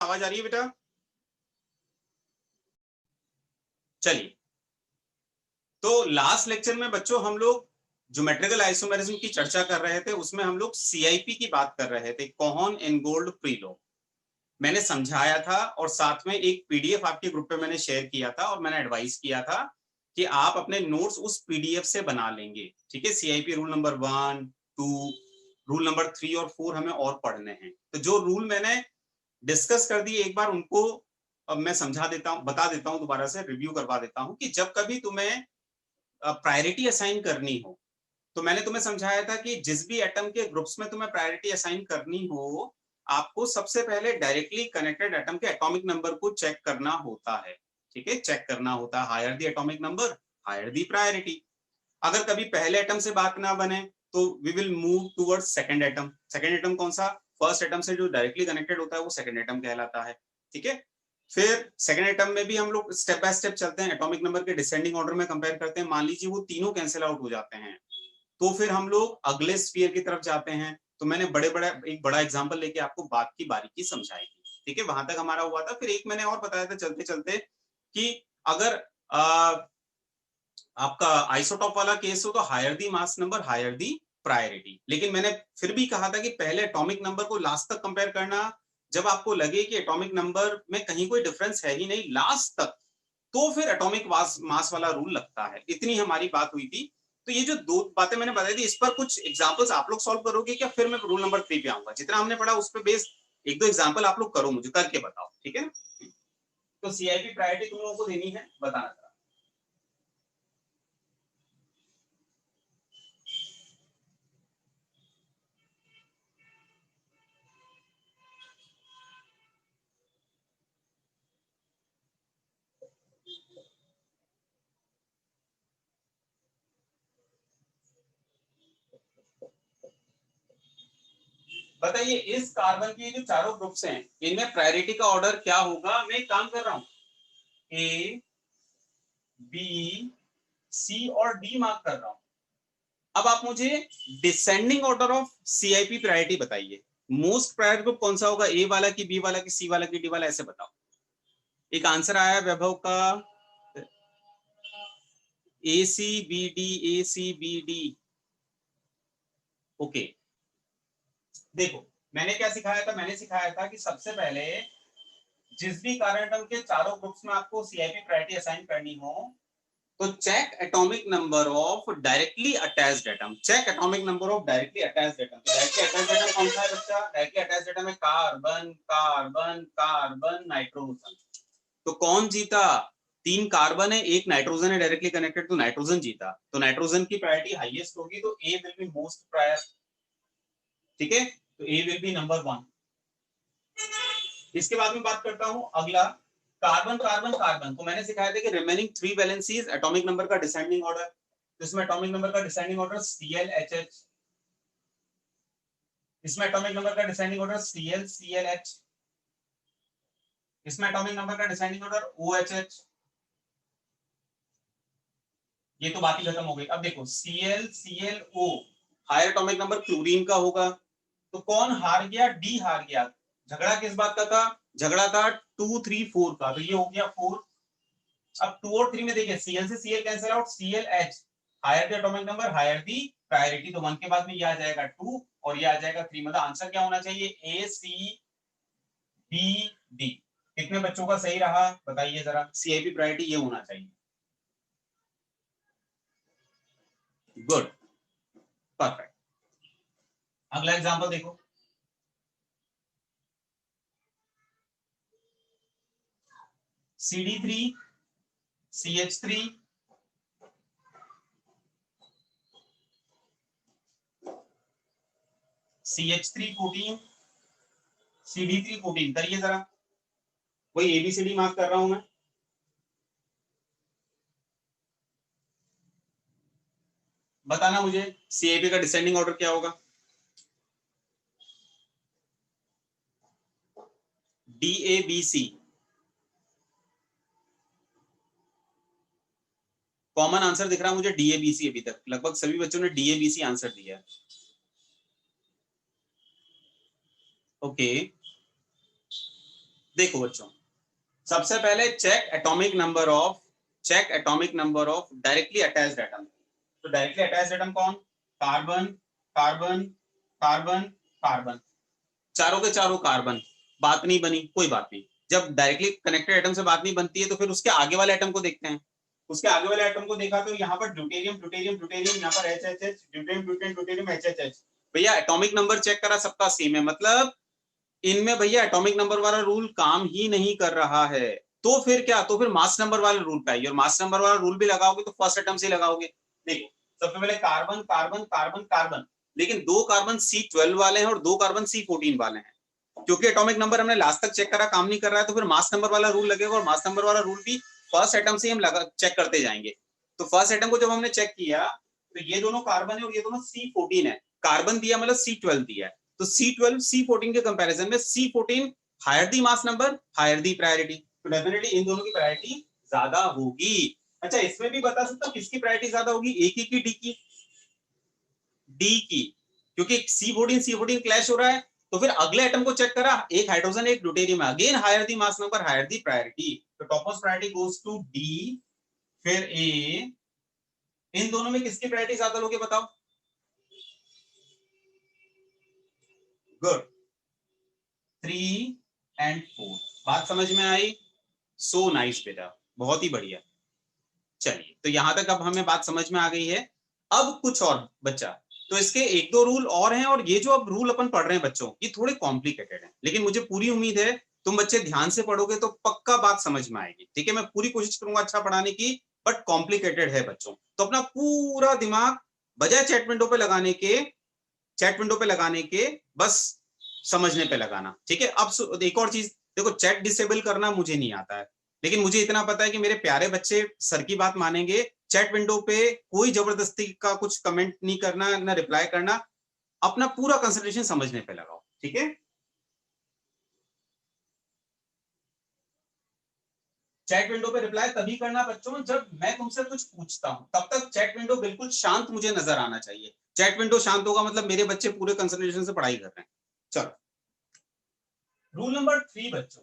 आवाज आ रही है बेटा? चलिए, तो लास्ट लेक्चर में बच्चों हम लोग ज्योमेट्रिकल आइसोमेरिज्म की चर्चा कर रहे थे। उसमें हम लोग सीआईपी की बात कर रहे थे, कोहन-इनगोल्ड प्रीलोग। मैंने समझाया था और साथ में एक पीडीएफ आपके ग्रुप पे मैंने शेयर किया था और मैंने एडवाइस किया था कि आप अपने नोट्स उस पीडीएफ से बना लेंगे। ठीक है, CIP rule number 1, 2, rule number 3 और 4 हमें और पढ़ने हैं। तो जो रूल मैंने डिस्कस कर दिए एक बार उनको अब मैं समझा देता हूं, बता देता हूं, दोबारा से रिव्यू करवा देता हूं कि जब कभी तुम्हें प्रायोरिटी असाइन करनी हो, तो मैंने तुम्हें समझाया था कि जिस भी एटम के ग्रुप्स में तुम्हें प्रायोरिटी असाइन करनी हो, आपको सबसे पहले डायरेक्टली कनेक्टेड एटम के एटॉमिक नंबर को चेक करना होता है। ठीक है, चेक करना होता है, higher the atomic number higher the priority. अगर कभी पहले एटम से बात ना बने तो we will move towards second atom. Second atom कौन सा? फर्स्ट एटम से जो डायरेक्टली कनेक्टेड होता है वो सेकंड एटम कहलाता है। ठीक है, फिर सेकंड एटम में भी हम लोग स्टेप बाय स्टेप चलते हैं, एटॉमिक नंबर के डिसेंडिंग ऑर्डर में कंपेयर करते हैं। मान लीजिए वो तीनों कैंसिल आउट हो जाते हैं तो फिर हम लोग अगले स्फीयर की तरफ जाते हैं। तो मैंने एक बड़ा एग्जांपल लेके आपको बात की बारीकी समझाई थी। ठीक है, वहां तक हमारा हुआ था। फिर एक मैंने और बताया था चलते चलते कि अगर आपका आइसोटॉप वाला केस हो तो higher the mass number higher the priority. लेकिन मैंने फिर भी कहा था कि पहले एटॉमिक नंबर को लास्ट तक कंपेयर करना। जब आपको लगे कि एटॉमिक नंबर में कहीं कोई डिफरेंस है ही नहीं लास्ट तक, तो फिर एटॉमिक मास वाला रूल लगता है। इतनी हमारी बात हुई थी। तो ये जो दो बातें मैंने बताई थी, इस पर कुछ एग्जांपल्स आप लोग सॉल्व करोगे क्या? फिर मैं रूल नंबर 3 पे आऊंगा। जितना हमने पढ़ा उस पर बेस एक दो एग्जांपल आप लोग करो, मुझे करके बताओ। ठीक है, तो सीआईपी प्रायोरिटी तुम लोगों को देनी है, बताना जरा। बताइए, इस कार्बन के जो चारों ग्रुप्स हैं इनमें प्रायोरिटी का ऑर्डर क्या होगा? मैं एक काम कर रहा हूं, ए, बी, सी और डी मार्क कर रहा हूं। अब आप मुझे descending order of CIP priority बताइए। मोस्ट प्रायर ग्रुप कौन सा होगा? ए वाला की, बी वाला की, सी वाला की, डी वाला? ऐसे बताओ। एक आंसर आया वैभव का, ए सी बी डी, ए सी बी डी। ओके, देखो मैंने क्या सिखाया था? मैंने सिखाया था कि सबसे पहले जिस भी कार्बन एटम के चारों ग्रुप्स में आपको सीआईपी प्रायोरिटी असाइन करनी हो तो check atomic number of directly attached atom. Check atomic number of directly attached atom. Directly attached atom कौन सा है बच्चा? डायरेक्टली अटैच्ड एटम है कार्बन, कार्बन, कार्बन, नाइट्रोजन। तो कौन जीता? 3 कार्बन है, 1 नाइट्रोजन है डायरेक्टली कनेक्टेड, तो नाइट्रोजन जीता। तो नाइट्रोजन की प्रायोरिटी हाईएस्ट होगी, तो ए विल बी मोस्ट प्रायर। ठीक है, तो ए विल बी नंबर 1। इसके बाद में बात करता हूं अगला, कार्बन, कार्बन, कार्बन। तो मैंने सिखाया था कि रिमेनिंग 3 वैलेंसीज एटॉमिक नंबर का डिसेंडिंग ऑर्डर। तो इसमें एटॉमिक नंबर का डिसेंडिंग ऑर्डर ClHH। इसमें एटॉमिक नंबर का डिसेंडिंग ऑर्डर ClClH। इसमें एटॉमिक नंबर का डिसेंडिंग ऑर्डर OHH। ये तो बात ही खत्म हो गई। अब देखो ClClO, higher atomic number chlorine का होगा। तो कौन हार गया? डी हार गया। झगड़ा किस बात का था? झगड़ा था 2, 3, 4 का, तो ये हो गया 4। अब 2 और 3 में देखिए, Cl से Cl cancel out, ClH higher the atomic number higher the priority. तो 1 के बाद में ये आ जाएगा 2 और ये आ जाएगा 3। मतलब आंसर क्या होना चाहिए? A C B D। कितने बच्चों का सही रहा बताइए जरा? सीआईपी प्रायोरिटी ये होना चाहिए। Good, perfect. अगला एग्जांपल देखो, CD3 CH3 CH3 14 CD3 14। करिए जरा, वही एबीसीडी मार्क कर रहा हूं मैं। बताना मुझे सीआईपी का डिसेंडिंग ऑर्डर क्या होगा? DABC। कॉमन आंसर दिख रहा है मुझे DABC। अभी तक लगभग सभी बच्चों ने DABC आंसर दिया है। ओके, देखो बच्चों, सबसे पहले check atomic number of directly attached atom. तो डायरेक्टली अटैच्ड एटम कौन? कार्बन, कार्बन, कार्बन, कार्बन, चारों के चारों कार्बन। बात नहीं बनी, कोई बात नहीं। जब डायरेक्टली कनेक्टेड एटम से बात नहीं बनती है तो फिर उसके आगे वाले एटम को देखते हैं। उसके आगे वाले एटम को देखा तो यहाँ पर ड्यूटेरियम ड्यूटेरियम ड्यूटेरियम, यहाँ पर HHH, deuterium deuterium deuterium HHH। भैया एटॉमिक नंबर चेक करा, सबका सेम है, मतलब इनमें भैया एटॉमिक नंबर वाला रूल काम ही नहीं कर रहा है। तो फिर क्या, तो फिर मास नंबर वाले रूल पे आइए, और मास नंबर वाला रूल भी लगाओगे तो फर्स्ट एटम से लगाओगे। देखो सबसे पहले कार्बन कार्बन कार्बन कार्बन, लेकिन दो कार्बन C12 वाले हैं और दो कार्बन C14 वाले हैं। क्योंकि एटॉमिक नंबर हमने लास्ट तक चेक करा, काम नहीं कर रहा है, तो फिर मास नंबर वाला रूल लगेगा, और मास नंबर वाला रूल भी फर्स्ट एटम से हम चेक करते जाएंगे। तो फर्स्ट एटम को जब हमने चेक किया तो ये दोनों कार्बन है और ये दोनों C14 है। कार्बन दिया मतलब C12 दिया है, तो C12 C14 के कंपैरिजन में C14 higher the mass number, higher the priority, तो डेफिनेटली इन दोनों की प्रायोरिटी ज्यादा होगी। अच्छा, इसमें भी बता सकता हूं किसकी प्रायोरिटी ज्यादा होगी, ए की डी की? डी की, क्योंकि C14 क्लैश हो रहा है। तो फिर अगले एटम को चेक करा, एक हाइड्रोजन एक ड्यूटेरियम है, again higher the mass number, higher the priority, तो top most priority goes to D, फिर ए। इन दोनों में किसकी प्रायोरिटी ज्यादा लोगे बताओ? Good, 3 and 4। बात समझ में आई? सो नाइस बेटा, बहुत ही बढ़िया। चलिए, तो यहां तक अब हमें बात समझ में आ गई है। अब कुछ और बच्चा, तो इसके एक दो रूल और हैं, और ये जो अब रूल अपन पढ़ रहे हैं बच्चों, ये थोड़े कॉम्प्लिकेटेड हैं, लेकिन मुझे पूरी उम्मीद है तुम बच्चे ध्यान से पढ़ोगे तो पक्का बात समझ में आएगी। ठीक है, मैं पूरी कोशिश करूंगा अच्छा पढ़ाने की, बट कॉम्प्लिकेटेड है बच्चों, तो अपना पूरा दिमाग बजाय चैट विंडो पे लगाने के बस समझने पे लगाना। ठीक है, अब एक और चीज देखो, चैट डिसेबल करना मुझे नहीं आता है, लेकिन मुझे इतना पता है कि मेरे प्यारे बच्चे सर की बात मानेंगे। चैट विंडो पे कोई जबरदस्ती का कुछ कमेंट नहीं करना, ना रिप्लाई करना, अपना पूरा कंसंट्रेशन समझने पे लगाओ। ठीक है, चैट विंडो पे रिप्लाई तभी करना बच्चों जब मैं तुमसे कुछ पूछता हूं, तब तक चैट विंडो बिल्कुल शांत मुझे नजर आना चाहिए। चैट विंडो शांत होगा मतलब मेरे बच्चे पूरे कंसंट्रेशन से पढ़ाई कर रहे हैं। चलो, रूल नंबर 3 बच्चों।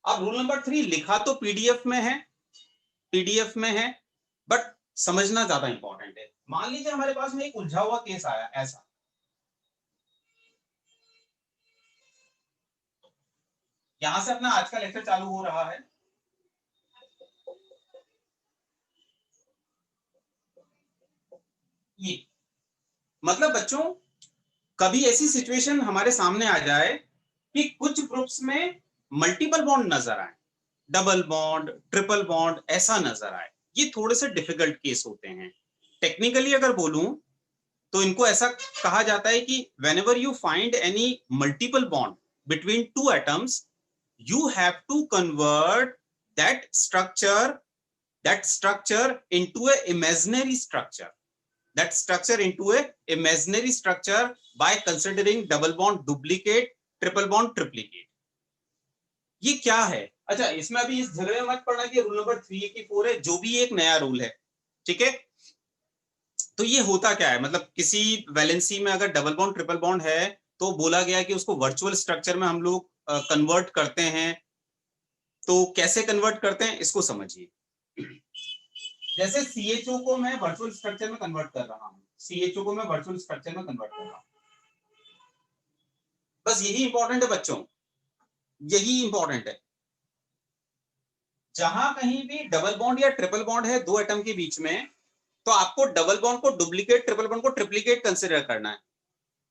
अब रूल नंबर 3 लिखा तो पीडीएफ में है, बट समझना ज्यादा इंपॉर्टेंट है। मान लीजिए हमारे पास में एक उलझा हुआ केस आया ऐसा, यहां से अपना आज का लेक्चर चालू हो रहा है। ये मतलब बच्चों, कभी ऐसी सिचुएशन हमारे सामने आ जाए कि कुछ ग्रुप्स में मल्टीपल बॉन्ड नजर आए, डबल बॉन्ड, ट्रिपल बॉन्ड ऐसा नजर आए, ये थोड़े से डिफिकल्ट केस होते हैं। टेक्निकली अगर बोलूं तो इनको ऐसा कहा जाता है कि whenever you find any multiple bond between two atoms, you have to convert that structure into a imaginary structure, by considering double bond duplicate, triple bond triplicate। ये क्या है? अच्छा, इसमें अभी इस झगड़े में मत पड़ना कि रूल नंबर 3 की 4 है, जो भी एक नया रूल है। ठीक है, तो ये होता क्या है, मतलब किसी वैलेंसी में अगर डबल बॉन्ड ट्रिपल बॉन्ड है तो बोला गया कि उसको वर्चुअल स्ट्रक्चर में हम लोग कन्वर्ट करते हैं। तो कैसे कन्वर्ट करते हैं इसको समझिए। जैसे CHO को मैं वर्चुअल स्ट्रक्चर में कन्वर्ट कर रहा हूं, बस यही इंपॉर्टेंट है बच्चों, यही इंपॉर्टेंट है। जहां कहीं भी डबल बॉन्ड या ट्रिपल बॉन्ड है दो एटम के बीच में, तो आपको डबल बॉन्ड को डुप्लीकेट, ट्रिपल बॉन्ड को ट्रिप्लीकेट कंसिडर करना है।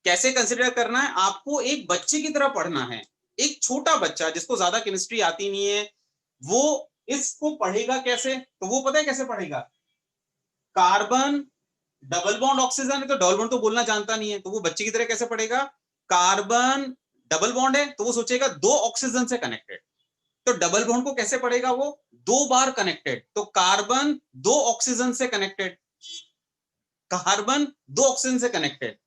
कैसे कंसिडर करना है? आपको एक बच्चे की तरह पढ़ना है। एक छोटा बच्चा जिसको ज्यादा केमिस्ट्री आती नहीं है, वो इसको पढ़ेगा कैसे? तो वो पता है कैसे पढ़ेगा? कार्बन डबल बॉन्ड ऑक्सीजन है, तो डबल बॉन्ड तो बोलना जानता नहीं है, तो वो बच्चे की तरह कैसे पढ़ेगा? कार्बन डबल बॉन्ड है तो वो सोचेगा दो ऑक्सीजन से कनेक्टेड, तो डबल बॉन्ड को कैसे पढ़ेगा? वो दो बार कनेक्टेड, तो कार्बन दो ऑक्सीजन से कनेक्टेड, कार्बन दो ऑक्सीजन से कनेक्टेड।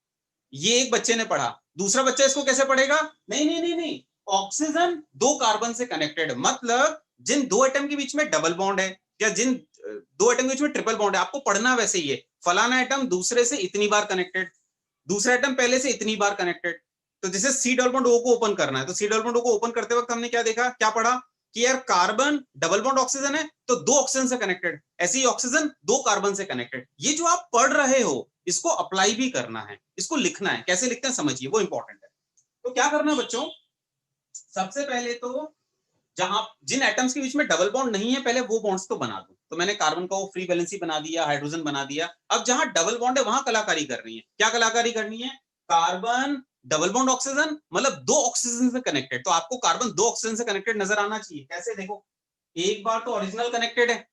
ये एक बच्चे ने पढ़ा। दूसरा बच्चा इसको कैसे पढ़ेगा? नहीं नहीं नहीं नहीं, ऑक्सीजन दो कार्बन से कनेक्टेड, मतलब जिन दो एटम के बीच में डबल बॉन्ड है या जिन दो एटम के बीच में ट्रिपल बॉन्ड है, आपको पढ़ना वैसे ही है, फलाना एटम दूसरे से इतनी बार कनेक्टेड, दूसरा एटम पहले से इतनी बार कनेक्टेड। तो जैसे सी डबल बॉन्ड ओ को ओपन करना है, तो सी डबल बॉन्ड ओ को ओपन करते वक्त हमने क्या देखा, क्या पढ़ा कि यार कार्बन डबल बॉन्ड ऑक्सीजन है तो दो ऑक्सीजन से कनेक्टेड, ऐसे ही ऑक्सीजन दो कार्बन से कनेक्टेड। ये जो आप पढ़ रहे हो इसको अप्लाई भी करना है, इसको लिखना है, कैसे लिखते हैं समझिए, वो इंपॉर्टेंट है। तो क्या करना है बच्चों, सबसे पहले तो जहां जिन एटम्स के बीच में डबल बॉन्ड नहीं है पहले वो बॉन्ड्स तो बना दो। तो मैंने कार्बन का वो फ्री वैलेंसी बना दिया, हाइड्रोजन बना दिया। अब जहां डबल बॉन्ड है वहां कलाकारी करनी है। क्या कलाकारी करनी है, कार्बन डबल बॉन्ड ऑक्सीजन मतलब दो ऑक्सीजन से कनेक्टेड, तो आपको कार्बन दो ऑक्सीजन से कनेक्टेड नजर आना चाहिए। कैसे, देखो एक बार तो ओरिजिनल कनेक्टेड है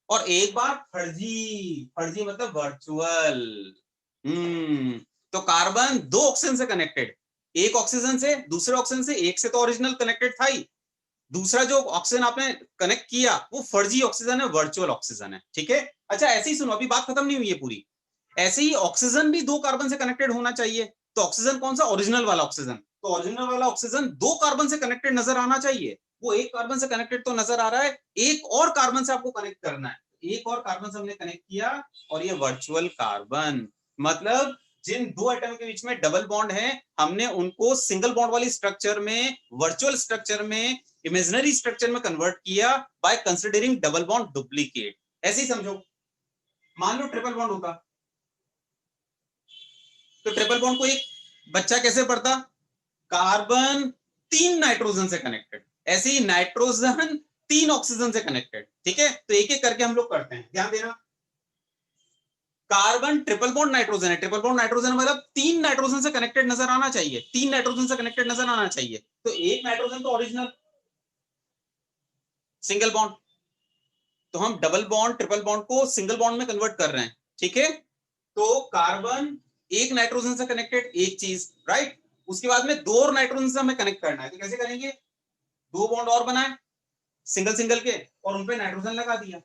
और एक बार फर्जी, फर्जी मतलब वर्चुअल। तो कार्बन दो ऑक्सीजन से कनेक्टेड, एक ऑक्सीजन से दूसरे ऑक्सीजन से, एक से तो ओरिजिनल कनेक्टेड था ही, दूसरा जो ऑक्सीजन आपने कनेक्ट किया वो फर्जी ऑक्सीजन है, वर्चुअल ऑक्सीजन है। ठीक है, अच्छा ऐसे ही सुनो, अभी बात खत्म नहीं हुई है पूरी। ऐसे ही ऑक्सीजन भी दो कार्बन से कनेक्टेड होना चाहिए। तो ऑक्सीजन कौन सा, ओरिजिनल वाला ऑक्सीजन, तो ओरिजिनल वाला ऑक्सीजन दो कार्बन से कनेक्टेड नजर आना चाहिए। वो एक कार्बन से कनेक्टेड तो नजर आ रहा है, एक और कार्बन से आपको कनेक्ट करना है। एक और कार्बन से हमने कनेक्ट किया और ये वर्चुअल कार्बन, मतलब जिन दो एटम के बीच में डबल बॉन्ड है हमने उनको सिंगल बॉन्ड वाली स्ट्रक्चर में, वर्चुअल स्ट्रक्चर में, इमेजिनरी स्ट्रक्चर में कन्वर्ट किया by considering double bond duplicate. ऐसे ही समझो, मान लो ट्रिपल बॉन्ड होता तो ट्रिपल बॉन्ड को एक बच्चा कैसे पढ़ता, कार्बन तीन नाइट्रोजन से कनेक्टेड, ऐसे ही नाइट्रोजन तीन ऑक्सीजन से कनेक्टेड। ठीक है, तो एक एक करके हम लोग करते हैं, ध्यान देना। कार्बन ट्रिपल बॉन्ड नाइट्रोजन है, ट्रिपल बॉन्ड नाइट्रोजन मतलब तीन नाइट्रोजन से कनेक्टेड नजर आना चाहिए, तीन नाइट्रोजन से कनेक्टेड नजर आना चाहिए। तो एक नाइट्रोजन तो ओरिजिनल सिंगल बॉन्ड, तो हम डबल बॉन्ड ट्रिपल बॉन्ड को सिंगल बॉन्ड में कन्वर्ट कर रहे हैं। ठीक है, तो कार्बन एक नाइट्रोजन से कनेक्टेड, एक चीज, राइट। उसके बाद में दो और नाइट्रोजन से हमें कनेक्ट करना है, तो कैसे करेंगे, दो बॉन्ड और बनाए सिंगल सिंगल के और उनपे नाइट्रोजन लगा दिया।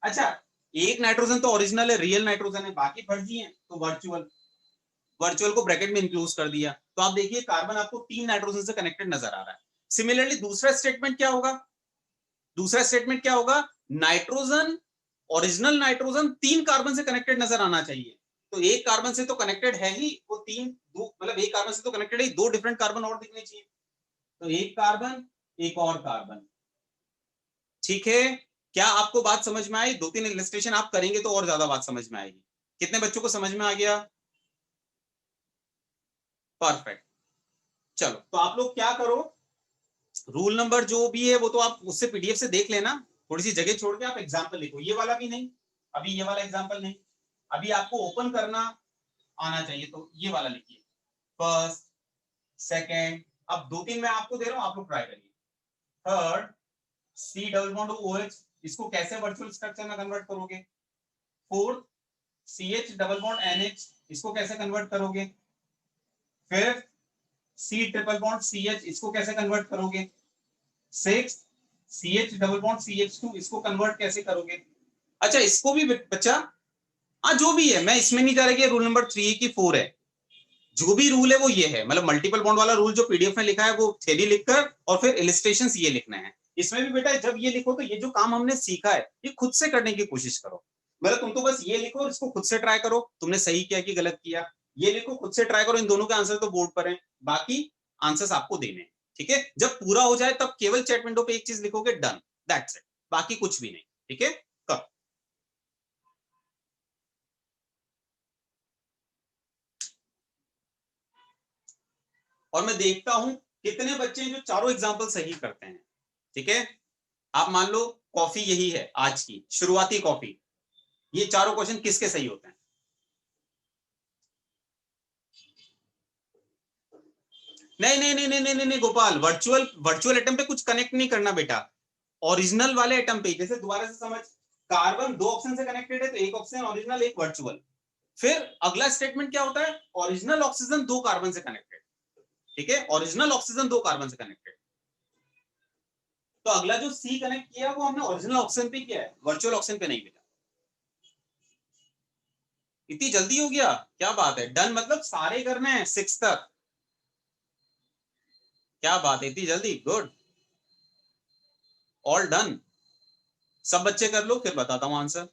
अच्छा, एक नाइट्रोजन तो ओरिजिनल है, रियल नाइट्रोजन है, बाकी फर्जी है, तो वर्चुअल, वर्चुअल को ब्रैकेट में इंक्लूड कर दिया। तो आप देखिए कार्बन आपको तीन नाइट्रोजन से कनेक्टेड नजर आ रहा है। सिमिलरली दूसरा स्टेटमेंट क्या होगा, दूसरा स्टेटमेंट क्या होगा, नाइट्रोजन, ओरिजिनल नाइट्रोजन तीन कार्बन से कनेक्टेड नजर आना चाहिए। तो एक कार्बन से तो कनेक्टेड है ही, वो तीन दो मतलब एक कार्बन से तो कनेक्टेड है, दो डिफरेंट कार्बन और दिखने चाहिए। तो एक कार्बन एक और कार्बन। ठीक है, क्या आपको बात समझ में आई, दो तीन इलस्ट्रेशन आप करेंगे तो और ज्यादा बात समझ में आएगी। कितने बच्चों को समझ में आ गया, परफेक्ट। चलो तो आप लोग क्या करो, रूल नंबर जो भी है वो तो आप उससे पीडीएफ से देख लेना, थोड़ी सी जगह छोड़ के आप एग्जाम्पल लिखो। ये वाला भी नहीं, अभी ये वाला एग्जाम्पल नहीं, अभी आपको ओपन करना आना चाहिए, तो ये वाला लिखिए, फर्स्ट सेकेंड। अब दो तीन मैं आपको दे रहा हूं, आप लोग ट्राई करिए। Third, C double bond O H, इसको कैसे वर्चुअल स्ट्रक्चर में कन्वर्ट करोगे। Fourth, C H double bond N H, इसको कैसे कन्वर्ट करोगे। Fifth, C triple bond C H, इसको कैसे कन्वर्ट करोगे। Six, C H double bond C H two, इसको कन्वर्ट कैसे करोगे। अच्छा इसको भी बच्चा, हाँ जो भी है, मैं इसमें नहीं जा रहा कि रूल नंबर 3 की 4 है, जो भी रूल है वो ये है, मतलब मल्टीपल बॉन्ड वाला रूल जो पीडीएफ में लिखा है वो थ्योरी लिखकर और फिर इलस्ट्रेशंस ये लिखने हैं। इसमें भी बेटा जब ये लिखो तो ये जो काम हमने सीखा है ये खुद से करने की कोशिश करो। मतलब तुम तो बस ये लिखो और इसको खुद से ट्राई करो, तुमने सही किया कि गलत किया, ये लिखो खुद से ट्राई करो, इन दोनों के आंसर तो बोर्ड पर है, बाकी आंसर्स आपको देने हैं। ठीक है, जब पूरा हो जाए तब केवल चैट विंडो पे एक चीज लिखोगे, डन, दैट्स इट, बाकी कुछ भी नहीं। ठीक है, करो। और मैं देखता हूं कितने बच्चे जो चारों एग्जाम्पल सही करते हैं। ठीक है, आप मान लो कॉफी यही है आज की शुरुआती कॉफी, ये चारों क्वेश्चन किसके सही होते हैं। नहीं नहीं नहीं नहीं नहीं नहीं गोपाल, वर्चुअल वर्चुअल एटम पे कुछ कनेक्ट नहीं करना बेटा, ओरिजिनल वाले एटम पे। जैसे दोबारा से समझ, कार्बन दो ऑक्सीजन से कनेक्टेड है तो एक ऑक्सीजन ओरिजिनल एक वर्चुअल। फिर अगला स्टेटमेंट क्या होता है, ओरिजिनल ऑक्सीजन दो कार्बन से कनेक्टेड। ठीक है, ओरिजिनल ऑक्सीजन दो कार्बन से कनेक्टेड। तो अगला जो सी कनेक्ट किया वो हमने ओरिजिनल ऑक्सीजन पे किया है, वर्चुअल ऑक्सीजन पे नहीं बेटा। इतनी जल्दी हो गया, क्या बात है, डन मतलब सारे करने हैं 6 तक, क्या बात है, इतनी जल्दी, गुड, ऑल डन। सब बच्चे कर लो फिर बताता हूं आंसर।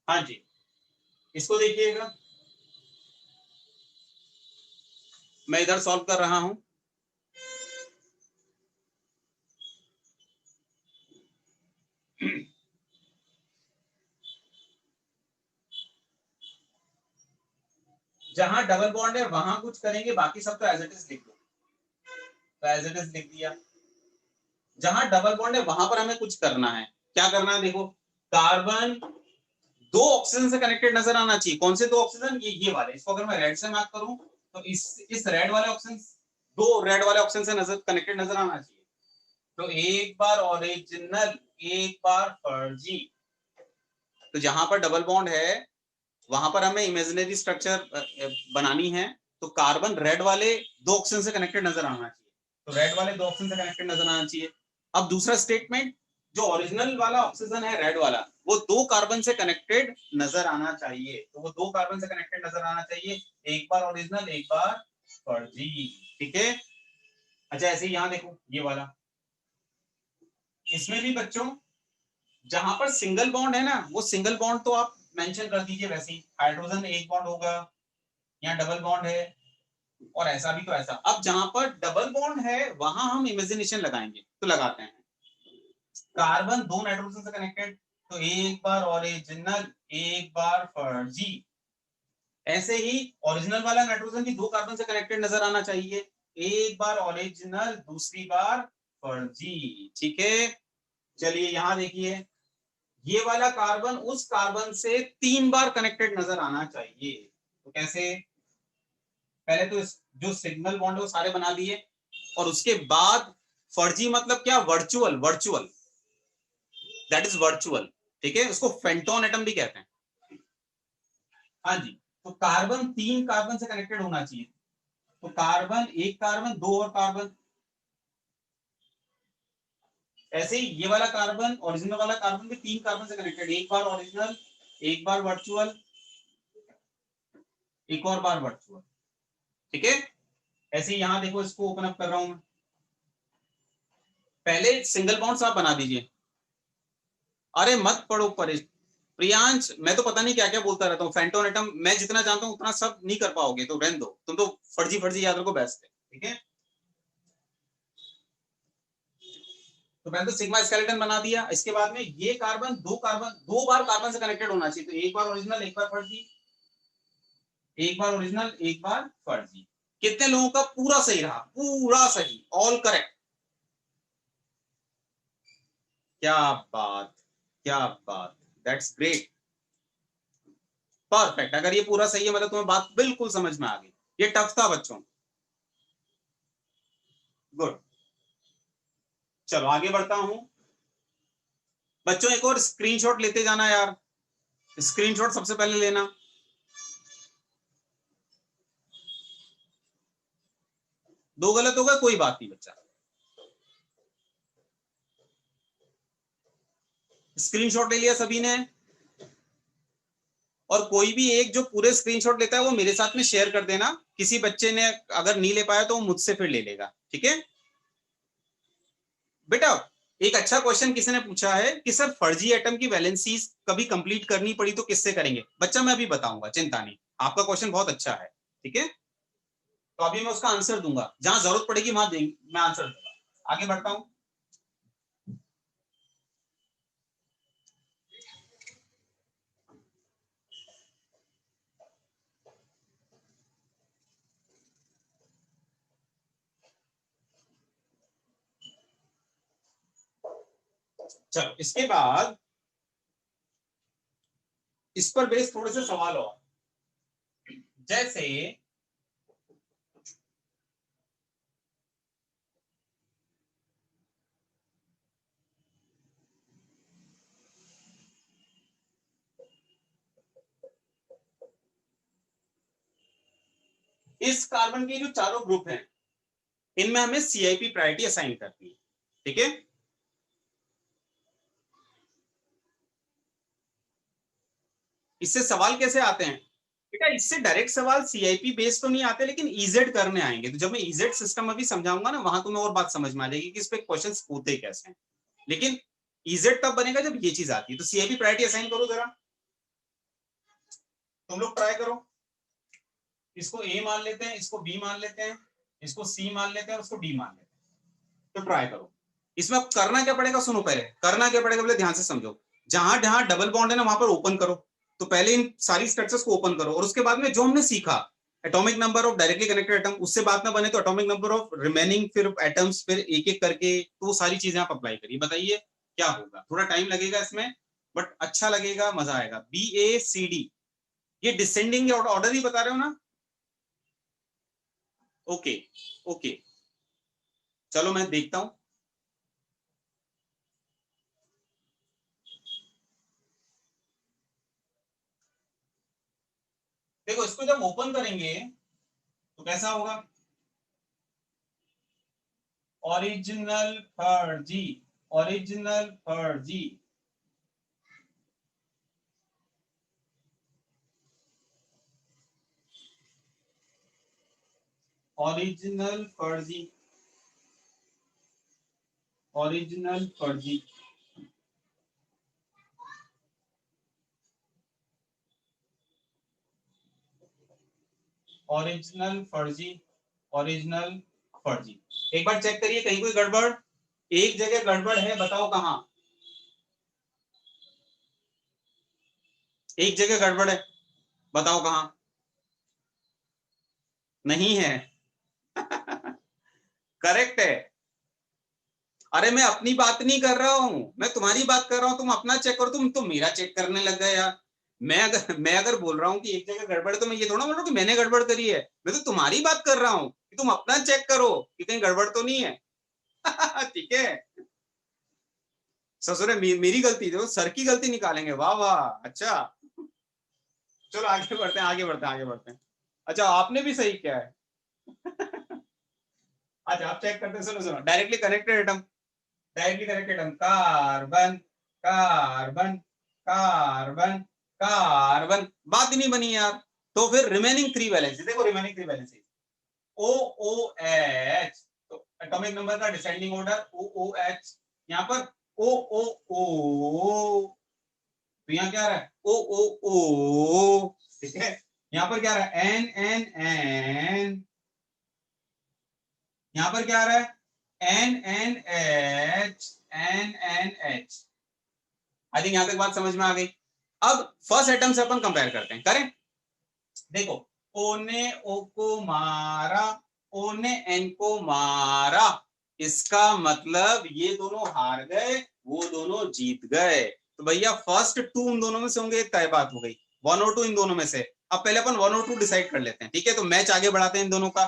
हाँ जी, इसको देखिएगा, मैं इधर सॉल्व कर रहा हूं। जहां डबल बॉन्ड है वहां कुछ करेंगे, बाकी सब तो एज इट इज लिख दो, तो एज इट इज लिख दिया। जहां डबल बॉन्ड है वहां पर हमें कुछ करना है। क्या करना है, देखो, कार्बन दो ऑक्सीजन से कनेक्टेड नजर आना चाहिए। कौन से दो ऑक्सीजन, ये वाले। इसको अगर मैं रेड से मार्क करूं तो इस रेड वाले ऑक्सीजन, दो रेड वाले ऑक्सीजन से नजर कनेक्टेड नजर आना चाहिए। तो एक बार ओरिजिनल, एक बार फर्जी। तो जहां पर डबल बॉन्ड है वहां पर हमें इमेजिनरी स्ट्रक्चर बनानी है। तो कार्बन रेड वाले दो ऑक्सीजन से कनेक्टेड नजर आना चाहिए, तो रेड वाले दो ऑक्सीजन से कनेक्टेड नजर आना चाहिए। अब दूसरा स्टेटमेंट, जो ओरिजिनल वाला ऑक्सीजन है रेड वाला, वो दो कार्बन से कनेक्टेड नजर आना चाहिए। तो वो दो कार्बन से कनेक्टेड नजर आना चाहिए, एक बार ओरिजिनल एक बार फर्जी। ठीक है। अच्छा, ऐसे यहां देखो ये वाला, इसमें भी बच्चों जहां पर सिंगल बॉन्ड है ना, वो सिंगल बॉन्ड तो आप मेंशन कर दीजिए। वैसे ही हाइड्रोजन एक बॉन्ड होगा, यहाँ डबल बॉन्ड है, और ऐसा भी तो ऐसा। अब जहां पर डबल बॉन्ड है वहां हम इमेजिनेशन लगाएंगे, तो लगाते हैं। कार्बन दो नाइट्रोजन से कनेक्टेड, तो एक बार ओरिजिनल एक बार फर्जी। ऐसे ही ओरिजिनल वाला नाइट्रोजन भी दो कार्बन से कनेक्टेड नजर आना चाहिए, एक बार ओरिजिनल दूसरी बार फर्जी। ठीक है। चलिए यहां देखिए, ये वाला कार्बन उस कार्बन से तीन बार कनेक्टेड नजर आना चाहिए। तो कैसे, पहले तो जो सिग्नल बॉन्ड है वो सारे बना दिए, और उसके बाद फर्जी मतलब क्या, virtual, virtual, that is virtual. ठीक है, उसको फेंटोन एटम भी कहते हैं। हाँ जी। तो कार्बन तीन कार्बन से कनेक्टेड होना चाहिए, तो कार्बन एक कार्बन दो और कार्बन। ऐसे ही ये वाला कार्बन, ओरिजिनल वाला कार्बन भी तीन कार्बन से कनेक्टेड, एक बार ओरिजिनल एक बार वर्चुअल एक और बार वर्चुअल। ठीक है। ऐसे ही यहां देखो, इसको ओपन अप कर रहा हूं मैं। पहले सिंगल बॉन्ड्स आप बना दीजिए। अरे मत पढ़ो प्रियांश, मैं तो पता नहीं क्या क्या बोलता रहता हूँ। फेंटोन एटम मैं जितना जानता हूँ उतना सब नहीं कर पाओगे, तो रहने दो, तुम तो फर्जी फर्जी याद रखो, बेस्ट है। ठीक है। तो मैंने तो सिग्मा स्केलेटन बना दिया। इसके बाद में ये कार्बन दो बार कार्बन से कनेक्टेड होना चाहिए, तो एक बार ओरिजिनल एक बार फर्जी, एक बार ओरिजिनल एक बार फर्जी। कितने लोगों का पूरा सही रहा, पूरा सही, ऑल करेक्ट। क्या बात, क्या बात, दैट्स ग्रेट, परफेक्ट। अगर ये पूरा सही है मतलब तुम्हें बात बिल्कुल समझ में आ गई। ये टफ था बच्चों, गुड। चलो आगे बढ़ता हूं बच्चों। एक और स्क्रीनशॉट लेते जाना यार, स्क्रीनशॉट सबसे पहले लेना। दो गलत हो गए, कोई बात नहीं बच्चा, स्क्रीनशॉट ले लिया सभी ने। और कोई भी एक जो पूरे स्क्रीनशॉट लेता है वो मेरे साथ में शेयर कर देना। किसी बच्चे ने अगर नहीं ले पाया तो वो मुझसे फिर ले लेगा। ठीक है बेटा। एक अच्छा क्वेश्चन किसी ने पूछा है कि सर फर्जी एटम की वैलेंसीज कभी कंप्लीट करनी पड़ी तो किससे करेंगे। बच्चा मैं अभी बताऊंगा, चिंता नहीं, आपका क्वेश्चन बहुत अच्छा है। ठीक है, तो अभी मैं उसका आंसर दूंगा, जहां जरूरत पड़ेगी वहां मैं आंसर दूंगा। आगे बढ़ता हूं। चलो इसके बाद इस पर बेस थोड़े से सवाल और, जैसे इस कार्बन के जो चारों ग्रुप हैं इनमें हमें सीआईपी प्रायोरिटी असाइन करनी है। ठीक है, इससे सवाल कैसे आते हैं बेटा, इससे डायरेक्ट सवाल सीआईपी बेस्ड तो नहीं आते, लेकिन इजेड करने आएंगे। तो जब मैं इजेड सिस्टम अभी समझाऊंगा ना, वहां तुम्हें और बात समझ में आ जाएगी कि इस पे क्वेश्चंस होते कैसे हैं। लेकिन इजेड तब बनेगा जब ये चीज आती है। तो सीआईपी प्रायोरिटी असाइन करो जरा। तुम लोग ट्राई करो, इसको ए मान लेते हैं, इसको बी मान लेते हैं, इसको सी मान लेते हैं, उसको डी मान लेते हैं। तो ट्राई करो। इसमें अब करना क्या पड़ेगा, सुनो पहले करना क्या पड़ेगा, पहले ध्यान से समझो। जहां जहां डबल बॉन्ड है ना वहां पर ओपन करो। तो पहले इन सारी स्ट्रक्चर्स को ओपन करो, और उसके बाद में जो हमने सीखा atomic number of directly connected atom, उससे बात ना बने तो एटॉमिक नंबर ऑफ रिमेनिंग फिर एटम्स, फिर एक एक करके, तो वो सारी चीजें आप अप्लाई करिए। बताइए क्या होगा, थोड़ा टाइम लगेगा इसमें बट अच्छा लगेगा, मजा आएगा। BACD, ये डिसेंडिंग ऑर्डर ही बता रहे हो ना? ओके ओके, चलो मैं देखता हूं। देखो इसको जब ओपन करेंगे तो कैसा होगा, ओरिजिनल फर्जी, ओरिजिनल फर्जी, ओरिजिनल फर्जी, ओरिजिनल फर्जी, ओरिजिनल फर्जी, ओरिजिनल फर्जी। एक बार चेक करिए कहीं कोई गड़बड़, एक जगह गड़बड़ है, बताओ कहां। एक जगह गड़बड़ है, बताओ कहां। नहीं है। करेक्ट है। अरे मैं अपनी बात नहीं कर रहा हूं, मैं तुम्हारी बात कर रहा हूं। तुम अपना चेक करो, तुम तो मेरा चेक करने लग गए यार। मैं अगर बोल रहा हूँ कि एक जगह गड़बड़ है, तो मैं ये थोड़ा बोल रहा हूँ कि मैंने गड़बड़ करी है। मैं तो तुम्हारी बात कर रहा हूँ कि तुम अपना चेक करो कि कहीं गड़बड़ तो नहीं है। ठीक है। ससुरे मेरी गलती थी, सर की गलती निकालेंगे, वाह वाह, अच्छा। चलो आगे बढ़ते हैं, आगे बढ़ते हैं, आगे बढ़ते हैं। अच्छा आपने भी सही किया है। अच्छा आप चेक करते हैं, सुनो सुनो, directly connected atom, directly connected atom, carbon, carbon, carbon, carbon, बात ही नहीं बनी यार। तो फिर रिमेनिंग थ्री वैलेंसी देखो, रिमेनिंग थ्री वैलेंसी ओ ओ एच, तो एटॉमिक नंबर का डिसेंडिंग ऑर्डर ओ ओ एच, यहाँ पर ओ ओ ओ, तो यहाँ क्या आ रहा है ओ ओ ओ, ठीक है। यहाँ पर क्या आ रहा है एन एन एन, यहाँ पर क्या आ रहा है N N H, N N H. I think यहां तक बात समझ में आ गई। अब फर्स्ट एटम से अपन कंपेयर करते हैं, करें। देखो ओ ने ओ को मारा, ओ ने एन को मारा, इसका मतलब ये दोनों हार गए, वो दोनों जीत गए। तो भैया फर्स्ट टू उन दोनों में से होंगे, तय बात हो गई। वन और टू इन दोनों में से। अब पहले अपन वन और टू डिसाइड कर लेते हैं, ठीक है। तो मैच आगे बढ़ाते हैं इन दोनों का।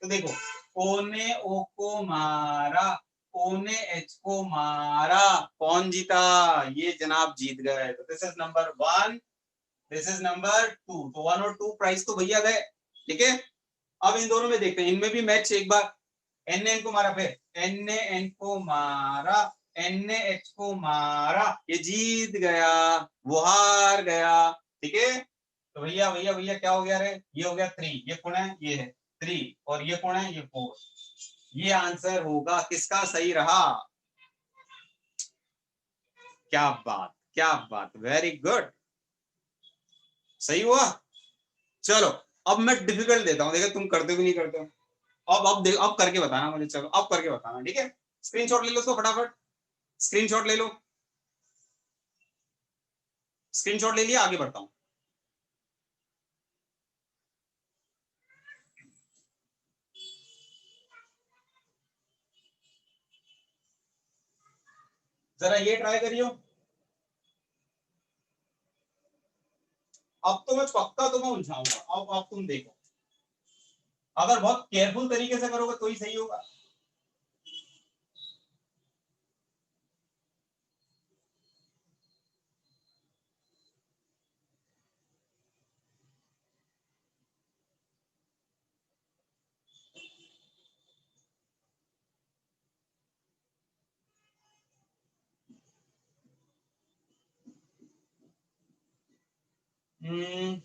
तो देखो ओ ने ओ को मारा, ओ ने एच को मारा, कौन जीता, ये जनाब जीत गए। तो this is number one, this is number two. तो वन और टू प्राइस तो भैया गए, ठीक है। अब इन दोनों में देखते हैं, इनमें भी मैच एक बार। एन ने एन को मारा, फिर एन ने एन को मारा, एन ने एच को मारा, ये जीत गया, वो हार गया, ठीक है। तो भैया भैया भैया क्या हो गया रे, ये हो गया थ्री, ये कौन है, ये है थ्री, और ये कौन है, ये फोर। ये आंसर होगा किसका सही रहा। क्या बात, क्या बात, वेरी गुड, सही हुआ। चलो अब मैं डिफिकल्ट देता हूं, देखो तुम करते भी नहीं करते हो। अब देखो, अब करके बताना मुझे, चलो अब करके बताना, ठीक है। स्क्रीनशॉट ले लो उसको फटाफट, स्क्रीनशॉट ले लो, स्क्रीनशॉट ले लिया, आगे बढ़ता हूं। जरा ये ट्राई करियो। अब तो मैं पक्का तुम्हें उलझाऊंगा, अब तुम देखो, अगर बहुत केयरफुल तरीके से करोगे तो ही सही होगा। हम्म,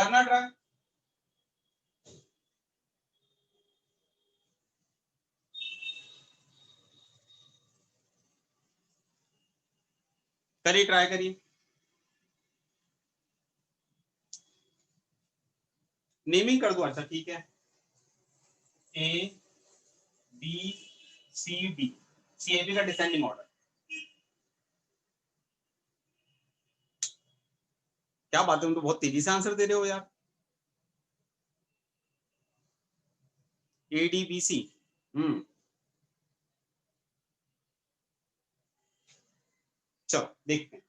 करना ट्राई। करिए, ट्राई करिए। नेमिंग कर दो, अच्छा ठीक है। A B C D, CIP का डिसेंडिंग ऑर्डर। क्या बात है, तुम तो बहुत तेजी से आंसर दे रहे हो यार। A D B C. चलो देखते हैं।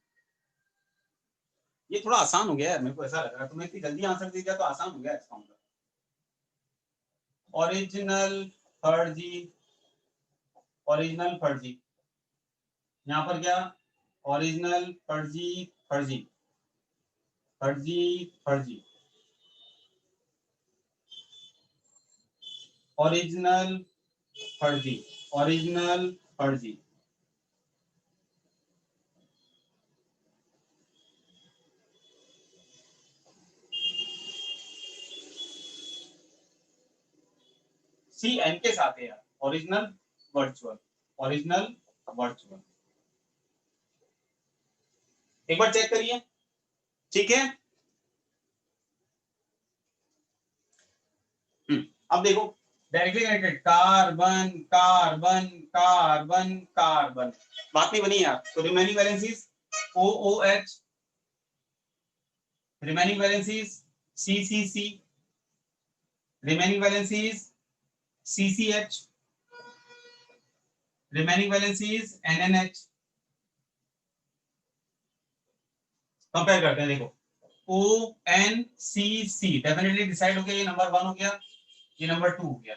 ये थोड़ा आसान हो गया है, मेरे को ऐसा लग रहा है। तुमने इतनी जल्दी आंसर दे दिया तो आसान हो गया इसका मतलब। ओरिजिनल फर्जी, ओरिजिनल फर्जी, यहाँ पर क्या, ओरिजिनल फर्जी फर्जी, फर्जी फर्जी, ओरिजिनल फर्जी, ओरिजिनल फर्जी। सी एन के साथ है यार, ओरिजिनल वर्चुअल, ओरिजिनल वर्चुअल। एक बार चेक करिए, ठीक है। अब देखो, directly connected, carbon carbon carbon carbon, बात नहीं बनी यार। तो remaining valencies O O H, remaining valencies C C C, remaining valencies C C H, remaining valencies N N H. Compare करते हैं, देखो O N C C, definitely decide हो गया, ये नंबर 1 हो गया, ये नंबर 2 हो गया।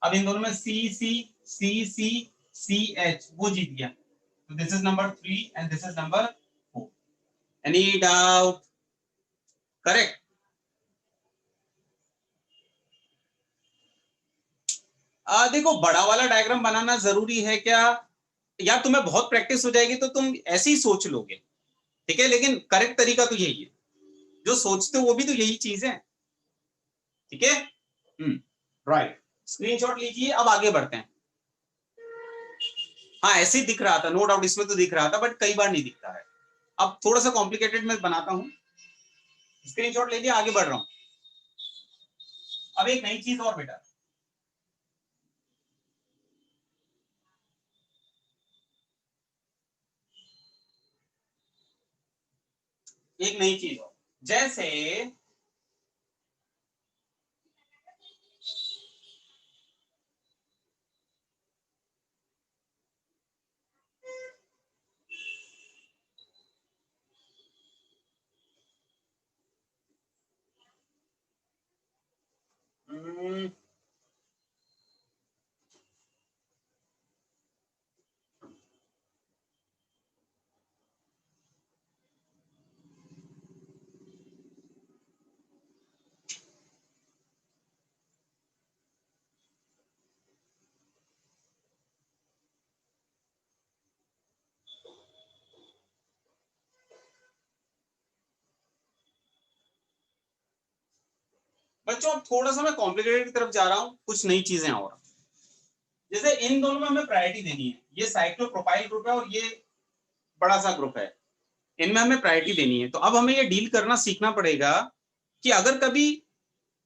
अब इन दोनों में सी C C C C H, वो जीत गया। तो this is number 3 and this is number 4। Any doubt? Correct. देखो, बड़ा वाला डायग्राम बनाना जरूरी है क्या? या तुम्हें बहुत प्रैक्टिस हो जाएगी तो तुम ऐसे ही सोच लोगे, ठीक है, लेकिन करेक्ट तरीका तो यही है। जो सोचते हो वो भी तो यही चीज है, ठीक है। राइट, स्क्रीनशॉट लीजिए, अब आगे बढ़ते हैं। हाँ, ऐसे ही दिख रहा था, नो डाउट, इसमें तो दिख रहा था, बट कई बार नहीं दिखता है। अब थोड़ा सा कॉम्प्लिकेटेड मैं बनाता हूं। स्क्रीनशॉट ले लिया, आगे बढ़ रहा हूं। अब एक नई चीज और बेटा, एक नई चीज और, जैसे बच्चों, अब थोड़ा सा मैं कॉम्प्लिकेटेड की तरफ जा रहा हूं, कुछ नई चीजें और। जैसे इन दोनों में हमें प्रायोरिटी देनी है, ये साइक्लोप्रोपाइल ग्रुप है और ये बड़ा सा ग्रुप है, इनमें हमें प्रायोरिटी देनी है। तो अब हमें ये डील करना सीखना पड़ेगा कि अगर कभी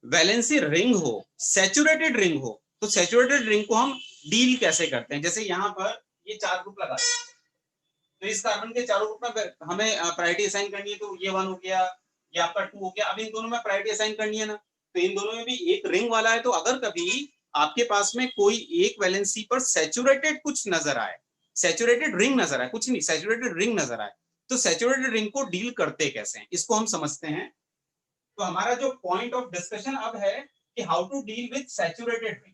वैलेंसी रिंग हो, सैचुरेटेड रिंग हो, तो सैचुरेटेड रिंग को हम डील कैसे करते हैं। जैसे यहां पर ये 4 ग्रुप लगा, तो इस कार्बन के चारों ग्रुप में हमें प्रायोरिटी असाइन करनी है, तो ये 1 हो गया, ये आपका 2 हो गया। अब इन दोनों में प्रायोरिटी असाइन करनी है ना, तो इन दोनों में भी एक रिंग वाला है। तो अगर कभी आपके पास में कोई एक वैलेंसी पर सैचुरेटेड कुछ नजर आए, सैचुरेटेड रिंग नजर आए, कुछ नहीं, सैचुरेटेड रिंग नजर आए, तो सैचुरेटेड रिंग को डील करते कैसे हैं, इसको हम समझते हैं। तो हमारा जो पॉइंट ऑफ डिस्कशन अब है कि how to deal with saturated ring.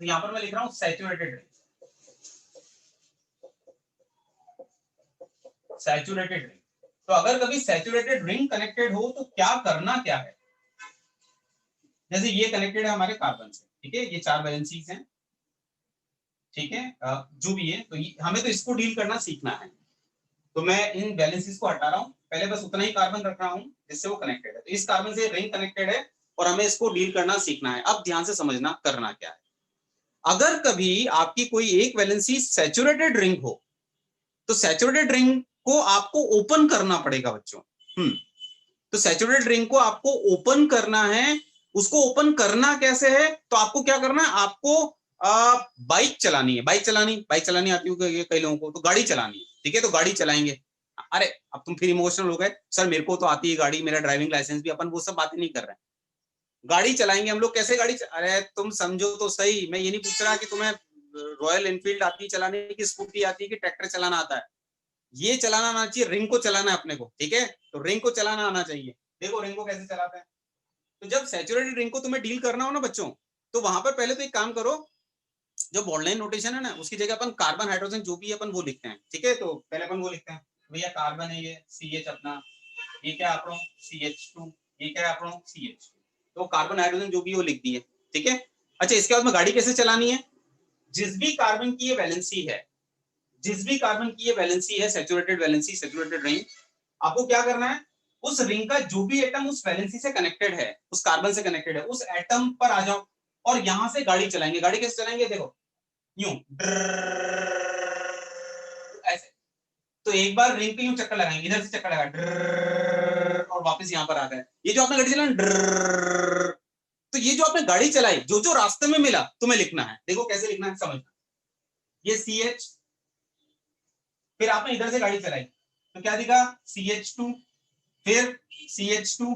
तो यहां पर मैं लिख रहा हूं सैचुरेटेड रिंग, सैचुरेटेड रिंग। तो अगर कभी सैचुरेटेड रिंग कनेक्टेड हो तो क्या करना क्या है। जैसे ये कनेक्टेड है हमारे कार्बन से, ठीक है, ये 4 वैलेंसीज हैं, ठीक है, जो भी है, तो हमें तो इसको डील करना सीखना है। तो मैं इन वैलेंसीज को हटा रहा हूं, पहले बस उतना ही कार्बन रख रहा हूं जिससे वो कनेक्टेड है। तो इस कार्बन से रिंग कनेक्टेड है और हमें इसको डील करना सीखना है। अब ध्यान से समझना करना क्या है। अगर कभी आपकी कोई एक वैलेंसी सैचुरेटेड रिंग हो तो सैचुरेटेड रिंग को आपको ओपन करना पड़ेगा बच्चों। तो सैचुरेटेड रिंग को आपको ओपन करना है। उसको ओपन करना कैसे है, तो आपको क्या करना है, आपको बाइक चलानी है। बाइक चलानी आती होगी कई लोगों को, तो गाड़ी चलानी है, ठीक है, तो गाड़ी चलाएंगे। अरे अब तुम फिर इमोशनल हो गए, सर मेरे को तो आती है गाड़ी, मेरा ड्राइविंग लाइसेंस भी, अपन वो सब बातें नहीं कर रहे हैं। गाड़ी चलाएंगे हम लोग, कैसे गाड़ी अरे तुम समझो तो सही, मैं ये नहीं पूछ रहा कि तुम्हें रॉयल एनफील्ड आती है चलाने की, स्कूटी आती है कि ट्रैक्टर चलाना आता है। ये चलाना आना चाहिए, रिंग को चलाना है अपने को, ठीक है, तो रिंग को चलाना आना चाहिए। देखो रिंग को कैसे चलाते हैं। तो जब सैचुरेटेड रिंग को तुम्हें डील करना हो ना बच्चों, तो वहां पर पहले तो एक काम करो, जो बॉन्डलाइन नोटेशन है ना, उसकी जगह अपन कार्बन हाइड्रोजन जो भी है अपन वो लिखते हैं, ठीक है। तो पहले अपन वो लिखते हैं, भैया कार्बन है ये CH अपना, ये क्या आप CH2, ये क्या आप CH2, तो कार्बन हाइड्रोजन जो भी वो लिख दिए, ठीक है। अच्छा इसके बाद में गाड़ी कैसे चलानी है, जिस भी कार्बन की ये वैलेंसी है, जिस भी कार्बन की ये वैलेंसी है, सैचुरेटेड वैलेंसी, सैचुरेटेड रिंग, आपको क्या करना है, उस रिंग का जो भी एटम उस वैलेंसी से कनेक्टेड है, उस कार्बन से कनेक्टेड है, उस एटम पर आ जाओ और यहां से गाड़ी चलाएंगे। गाड़ी कैसे चलाएंगे, देखो यूं ऐसे। तो एक बार रिंग पे यूं चक्कर लगाएंगे, इधर से चक्कर लगा और वापस यहां पर आ गए। ये जो आपने गाड़ी चलाना, तो ये जो आपने गाड़ी चलाई, जो जो रास्ते में मिला तुम्हें लिखना है। देखो कैसे लिखना है समझना, ये CH, फिर आपने इधर से गाड़ी चलाई तो क्या दिखा, CH2, फिर CH2,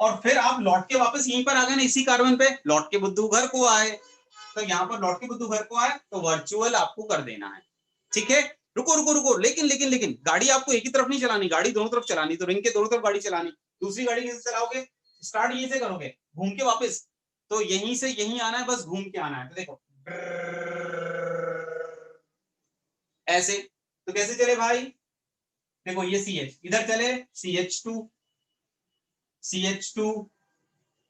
और फिर आप लौट के वापस यहीं पर आ गए ना, इसी कार्बन पे लौट के बुद्धू घर को आए। तो यहाँ पर लौट के बुद्धू घर को आए तो वर्चुअल आपको कर देना है, ठीक है। रुको रुको रुको, लेकिन लेकिन लेकिन गाड़ी आपको एक ही तरफ नहीं चलानी, गाड़ी दोनों तरफ चलानी। तो रिंग के दोनों तरफ गाड़ी चलानी। दूसरी गाड़ी कैसे चलाओगे, स्टार्ट यहीं से करोगे, घूम के वापस, तो यहीं से यहीं आना है, बस घूम के आना है। तो देखो ऐसे, तो कैसे चले भाई, देखो ये CH इधर चले, CH2, CH2,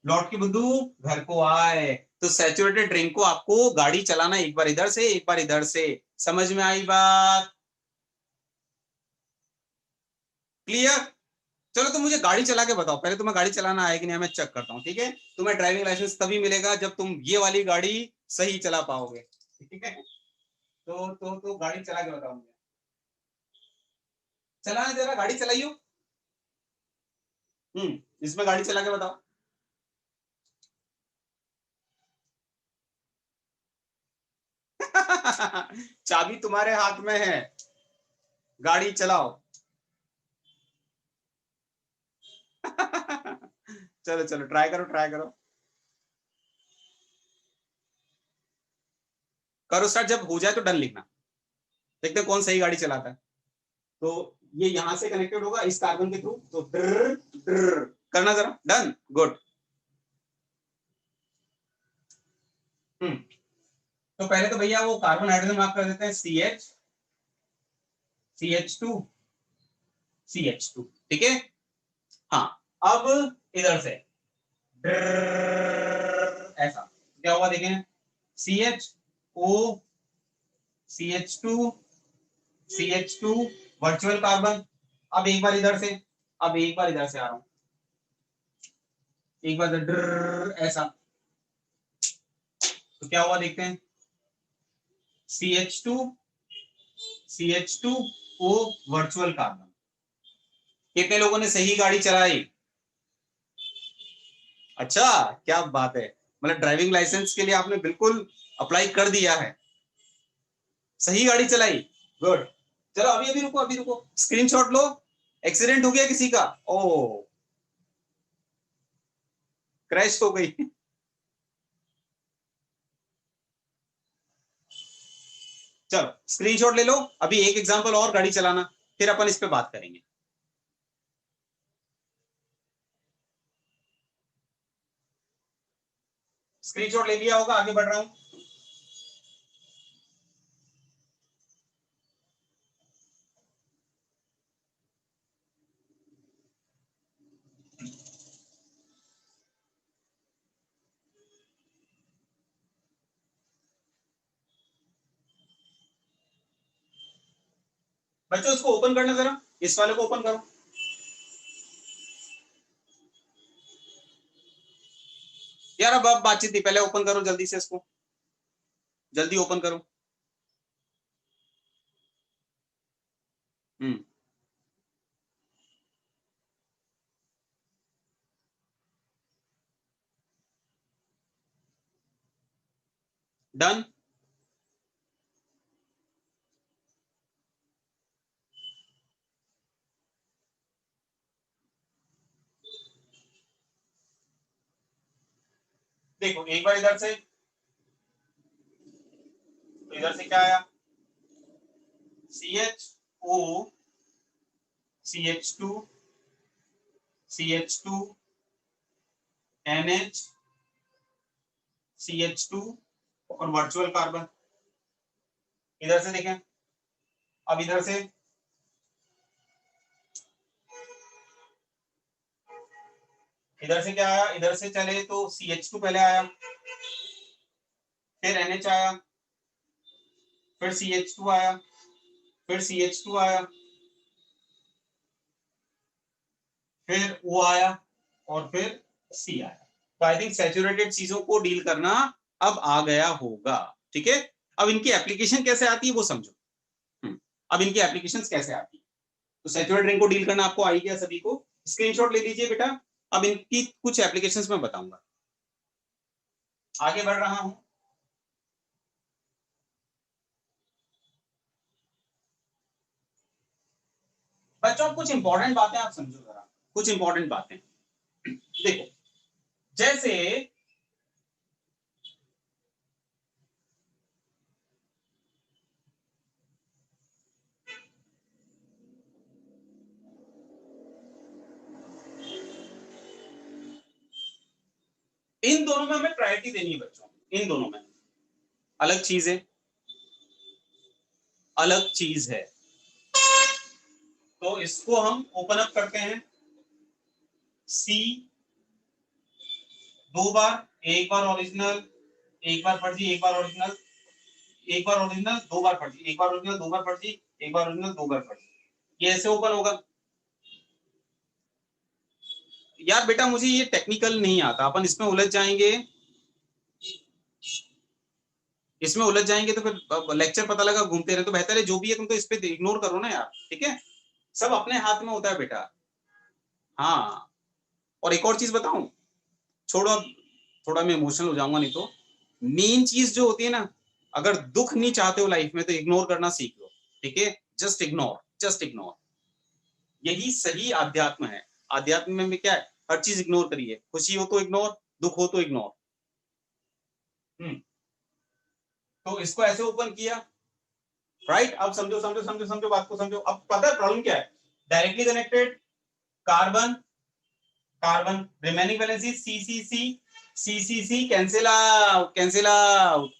लौट के बुद्धू घर को आए। तो सैचुरेटेड ड्रिंक को आपको गाड़ी चलाना, एक बार इधर से एक बार इधर से। समझ में आई बात, क्लियर। चलो तो मुझे गाड़ी चला के बताओ, पहले तुम्हें गाड़ी चलाना आएगी नहीं, मैं चेक करता हूँ, ठीक है। तुम्हें ड्राइविंग लाइसेंस तभी मिलेगा जब तुम ये वाली गाड़ी सही चला पाओगे, ठीक है। तो गाड़ी चला के बताओ मुझे, चलाना जरा, गाड़ी चलाइयो। इसमें गाड़ी चला के बताओ। चाबी तुम्हारे हाथ में है, गाड़ी चलाओ। चलो चलो ट्राई करो, ट्राई करो, करो स्टार्ट। जब हो जाए तो डन लिखना, देखते हैं कौन सही गाड़ी चलाता है। तो ये यहां से कनेक्टेड होगा इस कार्बन के थ्रू, तो ड्र ड्र करना जरा, डन, गुड। तो पहले तो भैया वो कार्बन हाइड्रोजन मार्क कर देते हैं, CH, CH2, CH2, ठीक है। हाँ, अब इधर से ऐसा क्या होगा देखें, CHO, CH2, CH2, virtual carbon. अब एक बार इधर से, अब एक बार इधर से आ रहा हूं, एक बार ऐसा, तो क्या हुआ देखते हैं, CH2, CH2O, वर्चुअल कार्बन। कितने लोगों ने सही गाड़ी चलाई, अच्छा क्या बात है, मतलब ड्राइविंग लाइसेंस के लिए आपने बिल्कुल अप्लाई कर दिया है, सही गाड़ी चलाई, गुड। चलो अभी अभी रुको, अभी रुको, स्क्रीनशॉट लो। एक्सीडेंट हो गया किसी का, ओ क्रैश हो गई। चलो स्क्रीनशॉट ले लो, अभी एक एग्जांपल और गाड़ी चलाना, फिर अपन इस पे बात करेंगे। स्क्रीनशॉट ले लिया होगा, आगे बढ़ रहा हूं। बच्चों इसको ओपन करना जरा, इस वाले को ओपन करो। यार अब बातचीत थी, पहले ओपन करो जल्दी से, इसको जल्दी ओपन करो। डन। देखो एक बार इधर से, तो इधर से क्या आया, CH O CH2 CH2 NH CH2 और वर्चुअल कार्बन। इधर से देखें, अब इधर से क्या आया, इधर से चले तो CH2 पहले आया, फिर NH आया, फिर CH2 आया, फिर CH2 आया, फिर O आया और फिर C आया। तो आई थिंक सैचुरेटेड चीजों को डील करना अब आ गया होगा। ठीक है, अब इनकी एप्लीकेशन कैसे आती है वो समझो। अब इनकी एप्लीकेशंस कैसे आती है, तो सैचुरेटेड रिंग को डील करना आपको आई गया सभी को, स्क्रीनशॉट ले लीजिए बेटा। अब इनकी कुछ एप्लीकेशंस मैं बताऊंगा, आगे बढ़ रहा हूं। बच्चों कुछ इंपॉर्टेंट बातें आप समझो जरा, कुछ इंपॉर्टेंट बातें। देखो जैसे इन दोनों में हमें प्रायोरिटी देनी है बच्चों, इन दोनों में अलग चीज है, अलग चीज है। तो इसको हम ओपन अप करते हैं, सी दो बार, एक बार ओरिजिनल, एक बार फर्जी, एक बार ओरिजिनल, एक बार ओरिजिनल दो बार फर्जी, एक बार ओरिजिनल दो बार फर्जी, एक बार ओरिजिनल दो बार फर्जी, ये ऐसे ओपन होगा। यार बेटा मुझे ये टेक्निकल नहीं आता, अपन इसमें उलझ जाएंगे, इसमें उलझ जाएंगे तो फिर लेक्चर पता लगा घूमते रहे, तो बेहतर है जो भी है तुम तो इस पे इग्नोर करो ना यार। ठीक है, सब अपने हाथ में होता है बेटा। हाँ, और एक और चीज बताऊं, छोड़ो अब, थोड़ा मैं इमोशनल हो जाऊंगा, नहीं तो मेन चीज जो होती है ना, अगर दुख नहीं चाहते हो लाइफ में तो इग्नोर करना सीख लो। ठीक है, जस्ट इग्नोर, जस्ट इग्नोर, यही सही आध्यात्म है। आध्यात्म में क्या है, हर चीज इग्नोर करिए, खुशी हो तो इग्नोर, दुख हो तो इग्नोर। तो इसको ऐसे ओपन किया, राइट। अब समझो समझो समझो समझो बात को समझो, अब पता है प्रॉब्लम क्या है, directly connected carbon, carbon remaining valency C cancel out, cancel out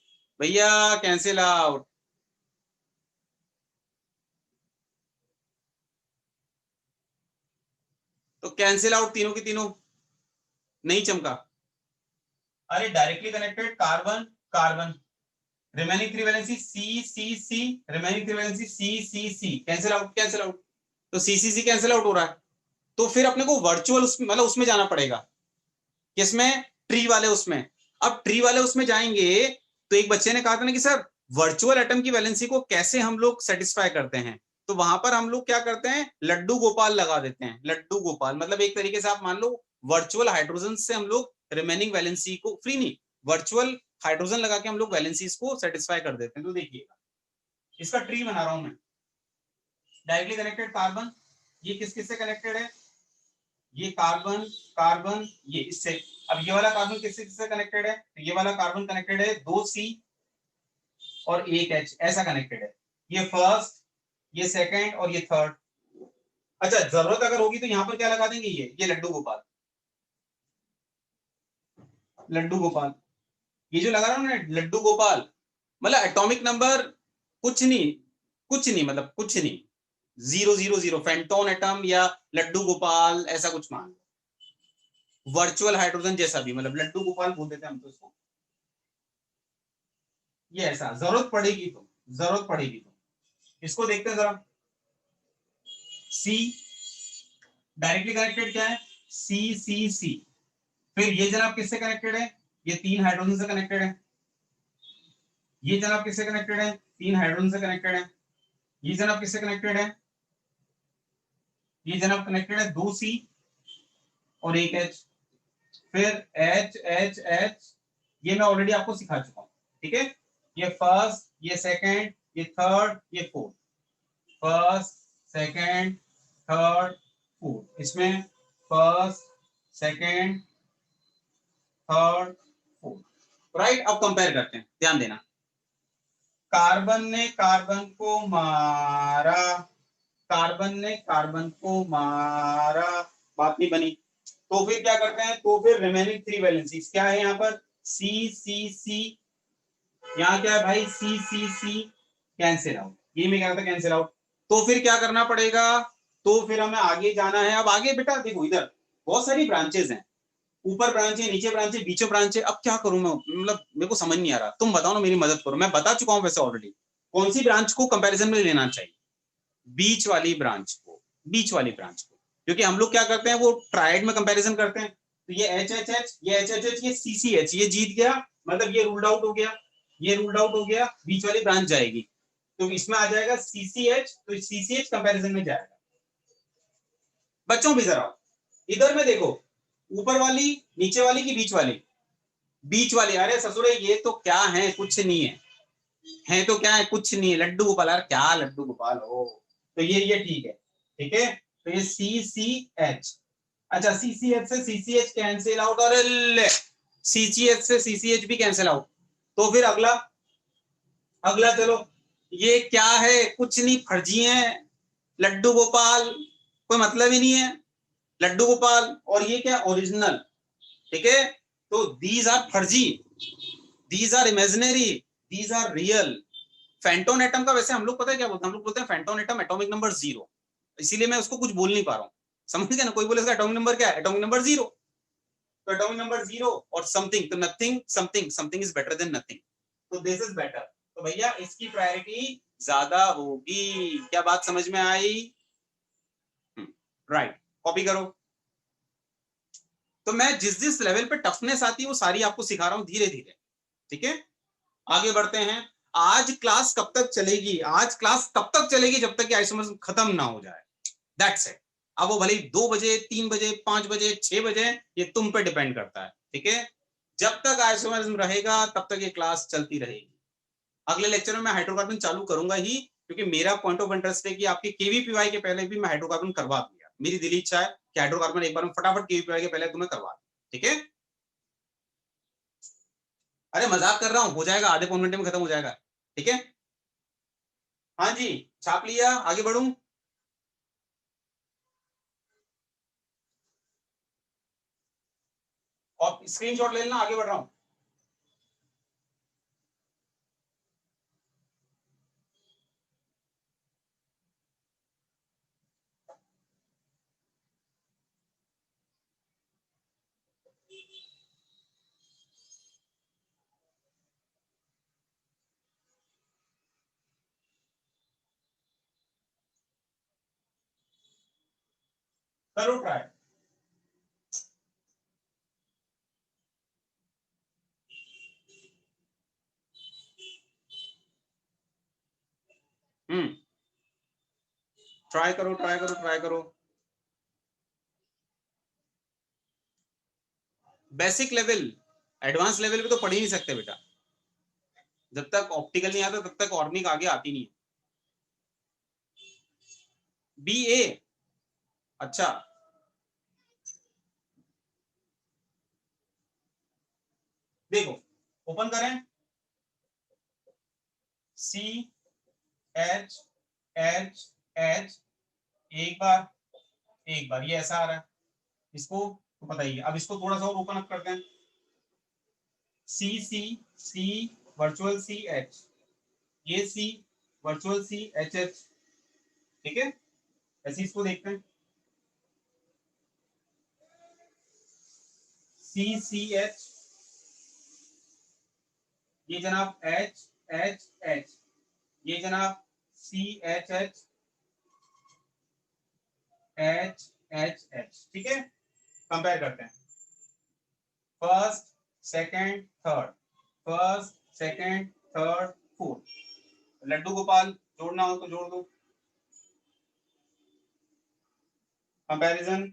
भैया, कैंसिल आउट। तो कैंसिल आउट तीनों की तीनों, नहीं चमका। अरे directly connected carbon carbon, remaining three valency C, remaining three valency C, cancel out, cancel out. तो C cancel out हो रहा है, तो फिर अपने को वर्चुअल मतलब उसमें जाना पड़ेगा, किसमें, ट्री वाले उसमें। अब ट्री वाले उसमें जाएंगे, तो एक बच्चे ने कहा था ना कि सर वर्चुअल एटम की वैलेंसी को कैसे हम लोग सेटिस्फाई करते हैं, तो वहां पर हम लोग क्या करते हैं, लड्डू गोपाल लगा देते हैं। लड्डू गोपाल मतलब एक तरीके से आप मान लो वर्चुअल हाइड्रोजन से हम लोग रिमेनिंग वैलेंसी को, फ्री नहीं, वर्चुअल हाइड्रोजन लगा के हम लोग वैलेंसीज को सेटिस्फाई कर देते हैं। तो देखिएगा इसका ट्री बना रहा हूं मैं, डायरेक्टली कनेक्टेड कार्बन, ये किस किस से कनेक्टेड है, ये कार्बन कार्बन, ये इससे। अब ये वाला कार्बन किससे किससे कनेक्टेड है, तो ये वाला कार्बन कनेक्टेड है दो सी और एक एच, ऐसा कनेक्टेड है। ये फर्स्ट, ये सेकंड और ये थर्ड। अच्छा जरूरत अगर होगी तो यहां पर क्या लगा देंगे, ये लड्डू गोपाल, लड्डू गोपाल, ये जो लगा रहा हूं ना लड्डू गोपाल, मतलब एटॉमिक नंबर कुछ नहीं, कुछ नहीं, मतलब कुछ नहीं, 000 फेंटोन एटम या लड्डू गोपाल ऐसा कुछ मान लो, वर्चुअल हाइड्रोजन जैसा भी, मतलब लड्डू गोपाल बोल देते हैं हम तो इसको। ये ऐसा जरूरत पड़ेगी तो, जरूरत पड़ेगी तो इसको देखते हैं जरा। सी डायरेक्टली कनेक्टेड क्या है, सी सी सी। फिर ये जनाब किससे कनेक्टेड है, ये 3 हाइड्रोजन से कनेक्टेड है। ये जनाब किससे कनेक्टेड है, 3 हाइड्रोजन से कनेक्टेड है। ये जनाब किससे कनेक्टेड है, ये जनाब कनेक्टेड है 2 सी और 1 एच। फिर एच एच एच, ये मैं ऑलरेडी आपको सिखा चुका हूं, ठीक है। ये फर्स्ट, ये सेकंड, ये थर्ड, ये fourth, first second third fourth. इसमें first second third fourth, right. अब कंपेयर करते हैं, ध्यान देना। कार्बन ने कार्बन को मारा, कार्बन ने कार्बन को मारा, बात नहीं बनी। तो फिर क्या करते हैं, तो फिर रिमेनिंग 3 वैलेंसीज क्या है यहाँ पर, सी सी सी, यहाँ क्या है भाई, सी सी सी, कैंसिल आउट। ये में क्या था, कैंसिल आउट। तो फिर क्या करना पड़ेगा, तो फिर हमें आगे जाना है। अब आगे बेटा देखो, इधर बहुत सारी ब्रांचेस हैं, ऊपर ब्रांच है, नीचे ब्रांच है, बीच में ब्रांच है। अब क्या करूं मैं, मतलब मेरे को समझ नहीं आ रहा, तुम बताओ ना, मेरी मदद करो। मैं बता चुका हूं वैसे ऑलरेडी, कौन सी ब्रांच को कंपैरिजन में लेना चाहिए, बीच वाली ब्रांच को, बीच वाली ब्रांच को। क्योंकि हम लोग क्या करते हैं, वो ट्राइड में कंपैरिजन करते हैं। तो ये एच एच एच, ये एच एच एच, ये सी सी एच, ये जीत गया, मतलब ये रूल्ड आउट हो गया, ये रूल्ड आउट हो गया, बीच वाली ब्रांच जाएगी। तो इसमें आ जाएगा सी सी एच, तो सी सी एच कंपेरिजन में जाएगा। बच्चों भी जरा इधर में देखो, ऊपर वाली, नीचे वाली की बीच वाली, बीच वाली। अरे ससुरे ये तो क्या है, कुछ नहीं है तो क्या है, कुछ नहीं है, लड्डू गोपाल। यार क्या लड्डू गोपाल हो, तो ये ठीक है, ठीक है। तो ये सी सी एच, अच्छा सी सी एच से सी सी एच कैंसिल आउट, और सी सी एच से सी सी एच भी कैंसिल आउट। तो फिर अगला, अगला चलो, ये क्या है, कुछ नहीं, फर्जी है लड्डू गोपाल, कोई मतलब ही नहीं है लड्डू गोपाल। और ये क्या, ओरिजिनल, ठीक है। तो दीज आर फर्जी, these are imaginary, these are real. Phantom atom का वैसे हम लोग पता है क्या बोलते हैं, हम लोग बोलते हैं फैंटोन एटम एटॉमिक नंबर 0, इसीलिए मैं उसको कुछ बोल नहीं पा रहा हूँ, समझ गए ना। कोई बोले इसका एटॉमिक नंबर क्या है, एटॉमिक नंबर 0, तो एटॉमिक नंबर 0 और समथिंग, तो nothing something, something is better than nothing, तो दिस इज बेटर। तो भैया इसकी प्रायोरिटी ज्यादा होगी, क्या बात समझ में आई, राइट। कॉपी करो। तो मैं जिस जिस लेवल पे टफनेस आती है वो सारी आपको सिखा रहा हूं धीरे धीरे, ठीक है। आगे बढ़ते हैं। आज क्लास कब तक चलेगी, आज क्लास तब तक चलेगी जब तक कि आइसोमर्स खत्म ना हो जाए, दैट्स इट। अब वो भले 2 बजे 3 बजे 5 बजे 6 बजे, ये तुम पे डिपेंड करता है, ठीक है। जब तक आइसोमरिज्म रहेगा तब तक ये क्लास चलती रहेगी। अगले लेक्चर में मैं हाइड्रोकार्बन चालू करूंगा ही, क्योंकि मेरा पॉइंट ऑफ इंटरेस्ट है कि आपके केवीपीवाई के पहले भी मैं हाइड्रोकार्बन करवा दूंगा। मेरी दिली इच्छा है कि हाइड्रोकार्बन एक बार में फटाफट केवीपीवाई के पहले तुम्हें करवा दूं, ठीक है। अरे मजाक कर रहा हूं, हो जाएगा, आधे पौन घंटे में खत्म हो जाएगा, ठीक है। हाँ जी, छाप लिया, आगे बढ़ूं। और स्क्रीनशॉट ले लेना, आगे बढ़ रहा हूं। करो ट्राई। ट्राई करो ट्राई करो ट्राई करो। बेसिक लेवल, एडवांस लेवल पे तो पढ़ ही नहीं सकते बेटा, जब तक ऑप्टिकल नहीं आता तब तक ऑर्निक आगे आती नहीं है। बी ए, अच्छा देखो, ओपन करें, सी एच एच एच, एक बार, एक बार, ये ऐसा आ रहा है, इसको तो बताइए। अब इसको थोड़ा सा और ओपन अप करते हैं, सी सी सी वर्चुअल सी एच, ये सी वर्चुअल सी एच एच, ठीक है। ऐसे इसको देखते हैं, सी सी एच, ये जनाब एच एच एच, ये जनाब सी एच एच, CHHH, ठीक है। कंपेयर करते हैं, first second third, first second third fourth. Laddu Gopal जोड़ना हो तो जोड़ दो। कंपैरिजन,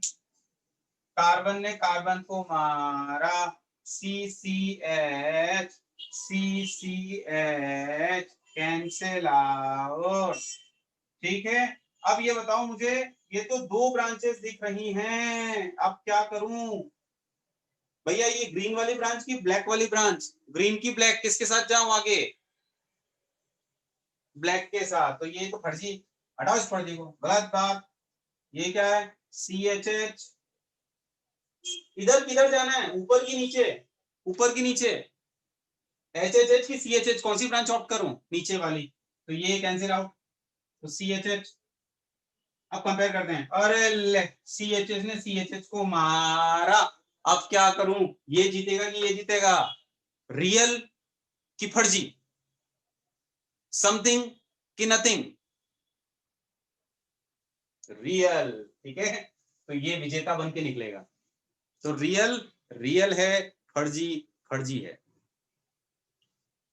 कार्बन ने कार्बन को मारा, CCH CCH कैंसिल आउट, ठीक है। अब ये बताओ मुझे, ये तो दो ब्रांचेस दिख रही हैं, अब क्या करूं भैया? ये ग्रीन वाली ब्रांच की ब्लैक वाली ब्रांच, ग्रीन की ब्लैक, किसके साथ जाऊं आगे? ब्लैक के साथ। तो ये तो फर्जी, हटाओ इस फर्जी को, गलत बात। ये क्या है? CHH। इधर किधर जाना है, ऊपर की नीचे? ऊपर की नीचे। HHH की CHH, कौन सी ब्रांच ऑप्ट करूं? नीचे वाली। तो ये कैंसिल आउट, तो CHH। अब कंपेयर करते हैं, अरे ले, CHH ने CHH को मारा, अब क्या करूं? ये जीतेगा कि ये जीतेगा? रियल कि फर्जी? समथिंग कि नथिंग? रियल, ठीक है। तो ये विजेता बन के निकलेगा। तो रियल रियल है, फर्जी फर्जी है।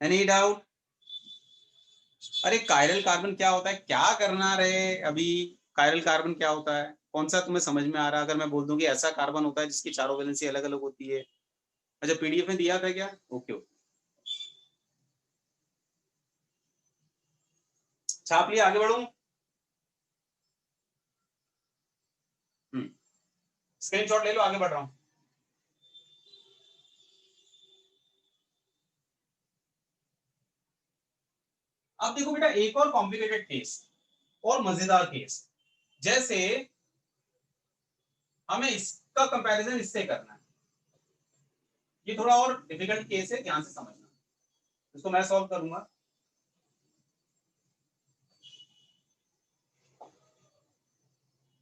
Any doubt? अरे कायरल कार्बन क्या होता है, क्या करना रहे अभी? कायरल कार्बन क्या होता है, कौन सा तुम्हें समझ में आ रहा है? अगर मैं बोल दूं कि ऐसा कार्बन होता है जिसकी चारों वैलेंसी अलग अलग होती है। अच्छा, पीडीएफ में दिया था क्या? ओके ओके, छाप लिया, आगे बढ़ू? स्क्रीनशॉट ले लो, आगे बढ़ रहा हूं। अब देखो बेटा, एक और कॉम्प्लिकेटेड केस और मजेदार केस, जैसे हमें इसका कंपैरिजन इससे करना है। ये थोड़ा और डिफिकल्ट केस है, ध्यान से समझना, इसको मैं सॉल्व करूंगा।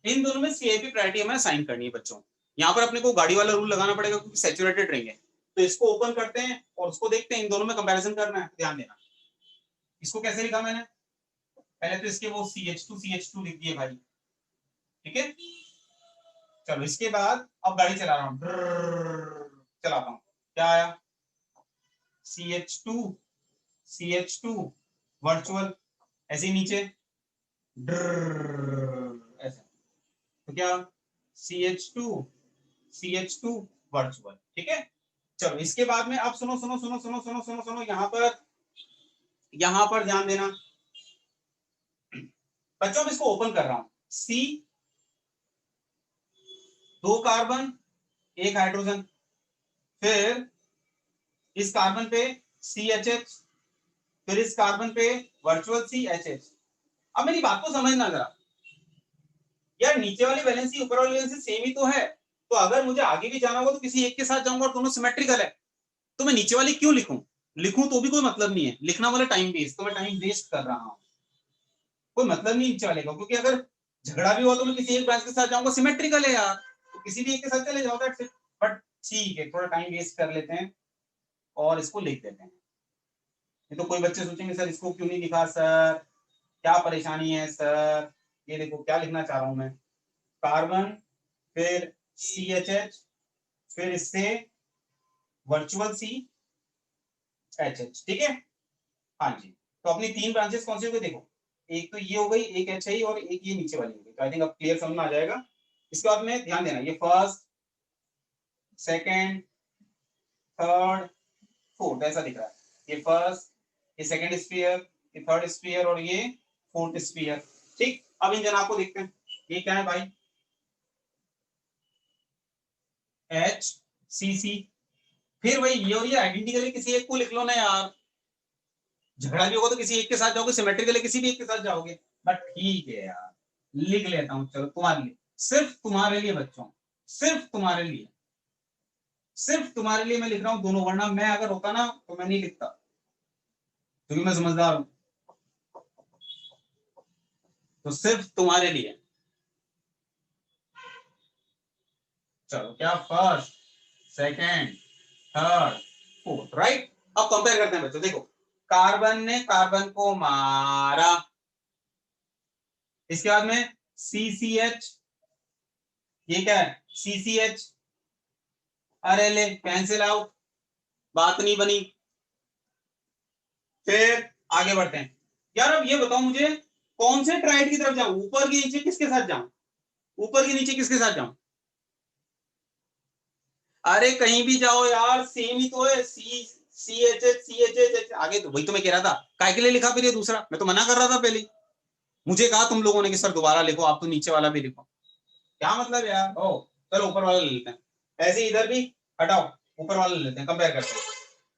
इन दोनों में सीआईपी प्रायोरिटी हमें साइन करनी है बच्चों। यहाँ पर अपने को गाड़ी वाला रूल लगाना पड़ेगा क्योंकि सैचुरेटेड रिंग है। तो इसको ओपन करते हैं और उसको देखते हैं, इन दोनों में कंपैरिजन करना है, ध्यान देना। इसको कैसे लिखा मैंने? पहले तो इसके वो CH2 लिख दिए भाई, ठीक है। चलो इसके बाद अब गाड़ी चला रहा हूँ, चलाता हूँ, क्या आया? CH2 वर्चुअल, ऐसे ही नीचे ऐसे, तो क्या? CH2 वर्चुअल, ठीक है। चलो इसके बाद में अब सुनो सुनो सुनो सुनो सुनो सुनो सुनो, यहाँ पर ध्यान देना बच्चों। मैं इसको ओपन कर रहा हूं, C, दो कार्बन एक हाइड्रोजन, फिर इस कार्बन पे CHH, फिर इस कार्बन पे वर्चुअल CHH। अब मेरी बात को समझना जरा यार, नीचे वाली वैलेंसी ऊपर वाली वैलेंसी सेम ही तो है। तो अगर मुझे आगे भी जाना होगा तो किसी एक के साथ जाऊंगा और दोनों सिमेट्रिकल है, तो मैं नीचे वाली क्यों लिखूं? लिखूं तो भी कोई मतलब नहीं है, लिखना वाला टाइम वेस्ट, तो मैं टाइम वेस्ट कर रहा हूं, कोई मतलब नहीं नीचे वाले का। क्योंकि अगर झगड़ा भी हुआ तो मैं किसी एक ब्रांच के साथ जाऊंगा, सिमेट्रिकल है यार, तो किसी भी एक के साथ चले जाओ, दैट्स इट। बट ठीक है, थोड़ा टाइम वेस्ट कर लेते हैं और इसको लिख देते हैं। ये तो कोई बच्चे सोचेंगे सर इसको क्यों नहीं लिखा सर, क्या परेशानी है सर? ये देखो क्या लिखना चाह रहा हूं मैं, कार्बन, फिर CHH, फिर इससे वर्चुअल CHH, ठीक है। हाँ जी, तो अपनी तीन ब्रांचेस कौन सी हो गई देखो, एक तो ये हो गई, एक HI और एक ये नीचे वाली हो गई। तो आई थिंक अब क्लियर समझ में आ जाएगा। इसके बाद में ध्यान देना, ये फर्स्ट सेकेंड थर्ड फोर्थ ऐसा दिख रहा है, ये फर्स्ट, ये सेकेंड स्फीयर, ये थर्ड स्फीयर और ये फोर्थ स्फीयर, ठीक। अब इन जनाब को देखते हैं, ये क्या है भाई? HCC, फिर वही ये और ये आइडेंटिकली किसी एक को लिख लो ना यार, झगड़ा भी होगा तो किसी एक के साथ जाओगे, सिमेट्रिकली किसी भी एक के साथ जाओगे। बट ठीक है यार, लिख लेता हूं, चलो तुम्हारे लिए, सिर्फ तुम्हारे लिए बच्चों, सिर्फ तुम्हारे लिए, सिर्फ तुम्हारे लिए मैं लिख रहा हूं दोनों, वरना मैं अगर होता ना तो मैं नहीं लिखता, क्योंकि मैं समझदार हूं। तो सिर्फ तुम्हारे लिए, चलो क्या, first second third fourth, right. अब कंपेयर करते हैं बच्चों, देखो कार्बन ने कार्बन को मारा, इसके बाद में CCH ये क्या है, CCH, अरे ले कैंसिल आउट, बात नहीं बनी। फिर आगे बढ़ते हैं। यार अब ये बताओ मुझे, कौन से ट्राइड की तरफ जाऊं, ऊपर के नीचे किसके साथ जाऊं, ऊपर के नीचे किसके साथ जाऊं? अरे कहीं भी जाओ यार, सेम ही तो है, CCH आगे, तो वही तो मैं कह रहा था, काय के लिए लिखा फिर ये दूसरा, मैं तो मना कर रहा था पहले। मुझे कहा तुम लोगों ने कि सर दोबारा लिखो, आप तो नीचे वाला भी लिखो, क्या मतलब यार। ओ चलो ऊपर वाला ले लेते हैं, ऐसे इधर भी हटाओ, ऊपर वाला ले लेते हैं, कंपेयर करते हैं।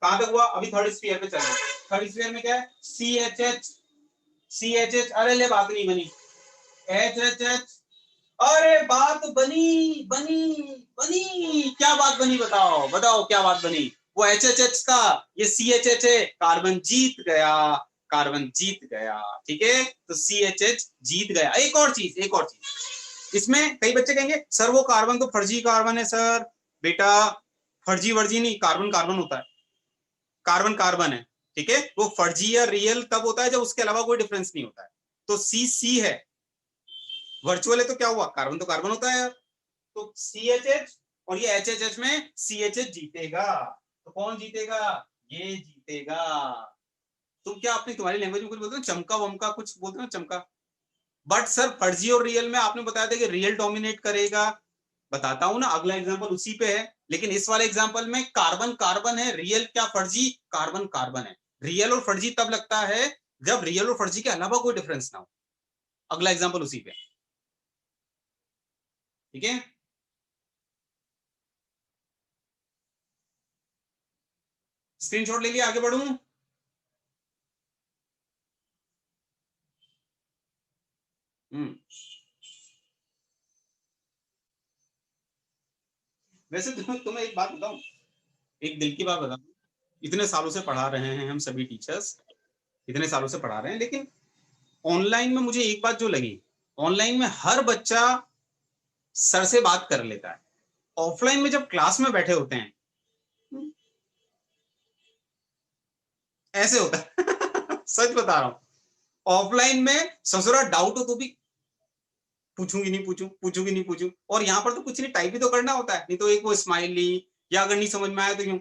कहां तक हुआ, अभी थर्ड स्फीयर पे चल रहे हैं। थर्ड स्फीयर में क्या है, CHH, अरे ले बात नहीं बनी, HHH, अरे बात बनी बनी बनी, क्या बात बनी, बताओ बताओ क्या बात बनी। वो HHH का, ये CHH है, कार्बन जीत गया, कार्बन जीत गया। ठीक है, तो CHH जीत गया। एक और चीज, एक और चीज, इसमें कई बच्चे कहेंगे सर वो कार्बन तो फर्जी कार्बन है सर। बेटा फर्जी वर्जी नहीं, कार्बन कार्बन होता है, कार्बन कार्बन है। ठीक है, वो फर्जी या रियल तब होता है जब उसके अलावा कोई डिफरेंस नहीं होता है। तो C है, वर्चुअल है, तो क्या हुआ, कार्बन तो कार्बन होता है यार। तो CHH और ये HHH में CHH जीतेगा। तो कौन जीतेगा, ये जीतेगा। तुम क्या अपनी, तुम्हारी लैंग्वेज में कुछ बोलते हो, चमका वमका कुछ बोलते हो, चमका। बट सर फर्जी और रियल में आपने बताया था कि रियल डोमिनेट करेगा। बताता हूं ना, अगला एग्जांपल उसी पे है, लेकिन इस वाले एग्जांपल में कार्बन कार्बन है, रियल क्या फर्जी, कार्बन कार्बन है। रियल और फर्जी तब लगता है जब रियल और फर्जी के अलावा कोई डिफरेंस ना हो। अगला एग्जांपल उसी पे, ठीक है। स्क्रीनशॉट ले लिया, आगे बढ़ू। हम्म, वैसे तुम्हें एक बात बताऊं, एक दिल की बात बताऊं। इतने सालों से पढ़ा रहे हैं हम सभी टीचर्स, इतने सालों से पढ़ा रहे हैं, लेकिन ऑनलाइन में मुझे एक बात जो लगी, ऑनलाइन में हर बच्चा सर से बात कर लेता है, ऑफलाइन में जब क्लास में बैठे होते हैं ऐसे होता है सच बता रहा हूं, ऑफलाइन में ससुरा डाउट हो तो भी पूछूंगी नहीं पूछूं, पूछूंगी नहीं पूछूं, और यहाँ पर तो कुछ नहीं, टाइप ही तो करना होता है, नहीं तो एक वो स्माइली, या अगर नहीं समझ में आया तो यूं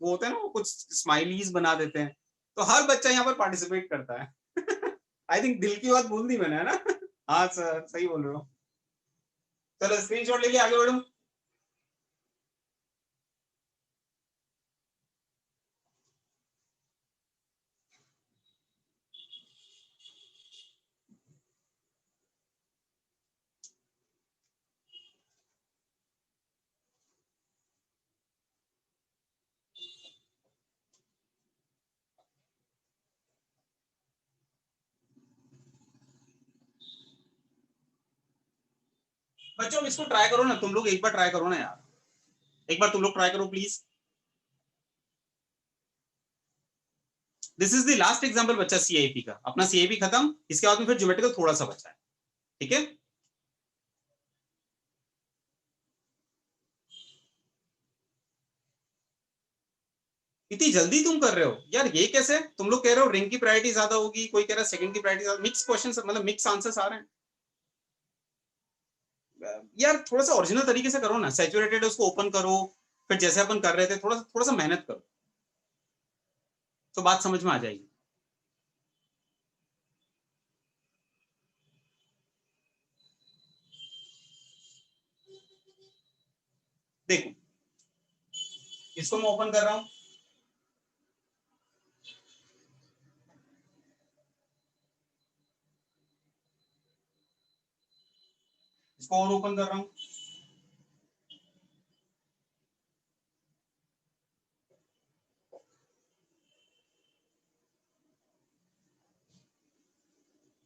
वो होता है ना, वो कुछ स्माइलीज बना देते हैं। तो हर बच्चा यहाँ पर पार्टिसिपेट करता है आई थिंक दिल की बात बोल दी मैंने, है ना हाँ सर सही बोल रहे हो। चलो स्क्रीनशॉट लेके आगे बढ़ू। बच्चों इसको ट्राई करो ना, तुम लोग एक बार ट्राई करो ना यार, एक बार तुम लोग ट्राई करो please. This is the last example बच्चा CIP का, अपना CIP खत्म, इसके बाद में फिर ज्योमेट्रिकल थोड़ा सा बचा है। ठीक है, इतनी जल्दी तुम कर रहे हो यार, ये कैसे, तुम लोग कह रहे हो रिंग की प्रायोरिटी ज्यादा होगी, कोई कह रहा है सेकंड की प्रायोरिटी ज्यादा, मिक्स क्वेश्चन, मतलब मिक्स आंसर्स आ रहे हैं यार। थोड़ा सा ओरिजिनल तरीके से करो ना, सैचुरेटेड है उसको ओपन करो, फिर जैसे अपन कर रहे थे थोड़ा सा मेहनत करो, तो बात समझ में आ जाएगी। देखो इसको मैं ओपन कर रहा हूं, इसको और ओपन कर रहा हूं,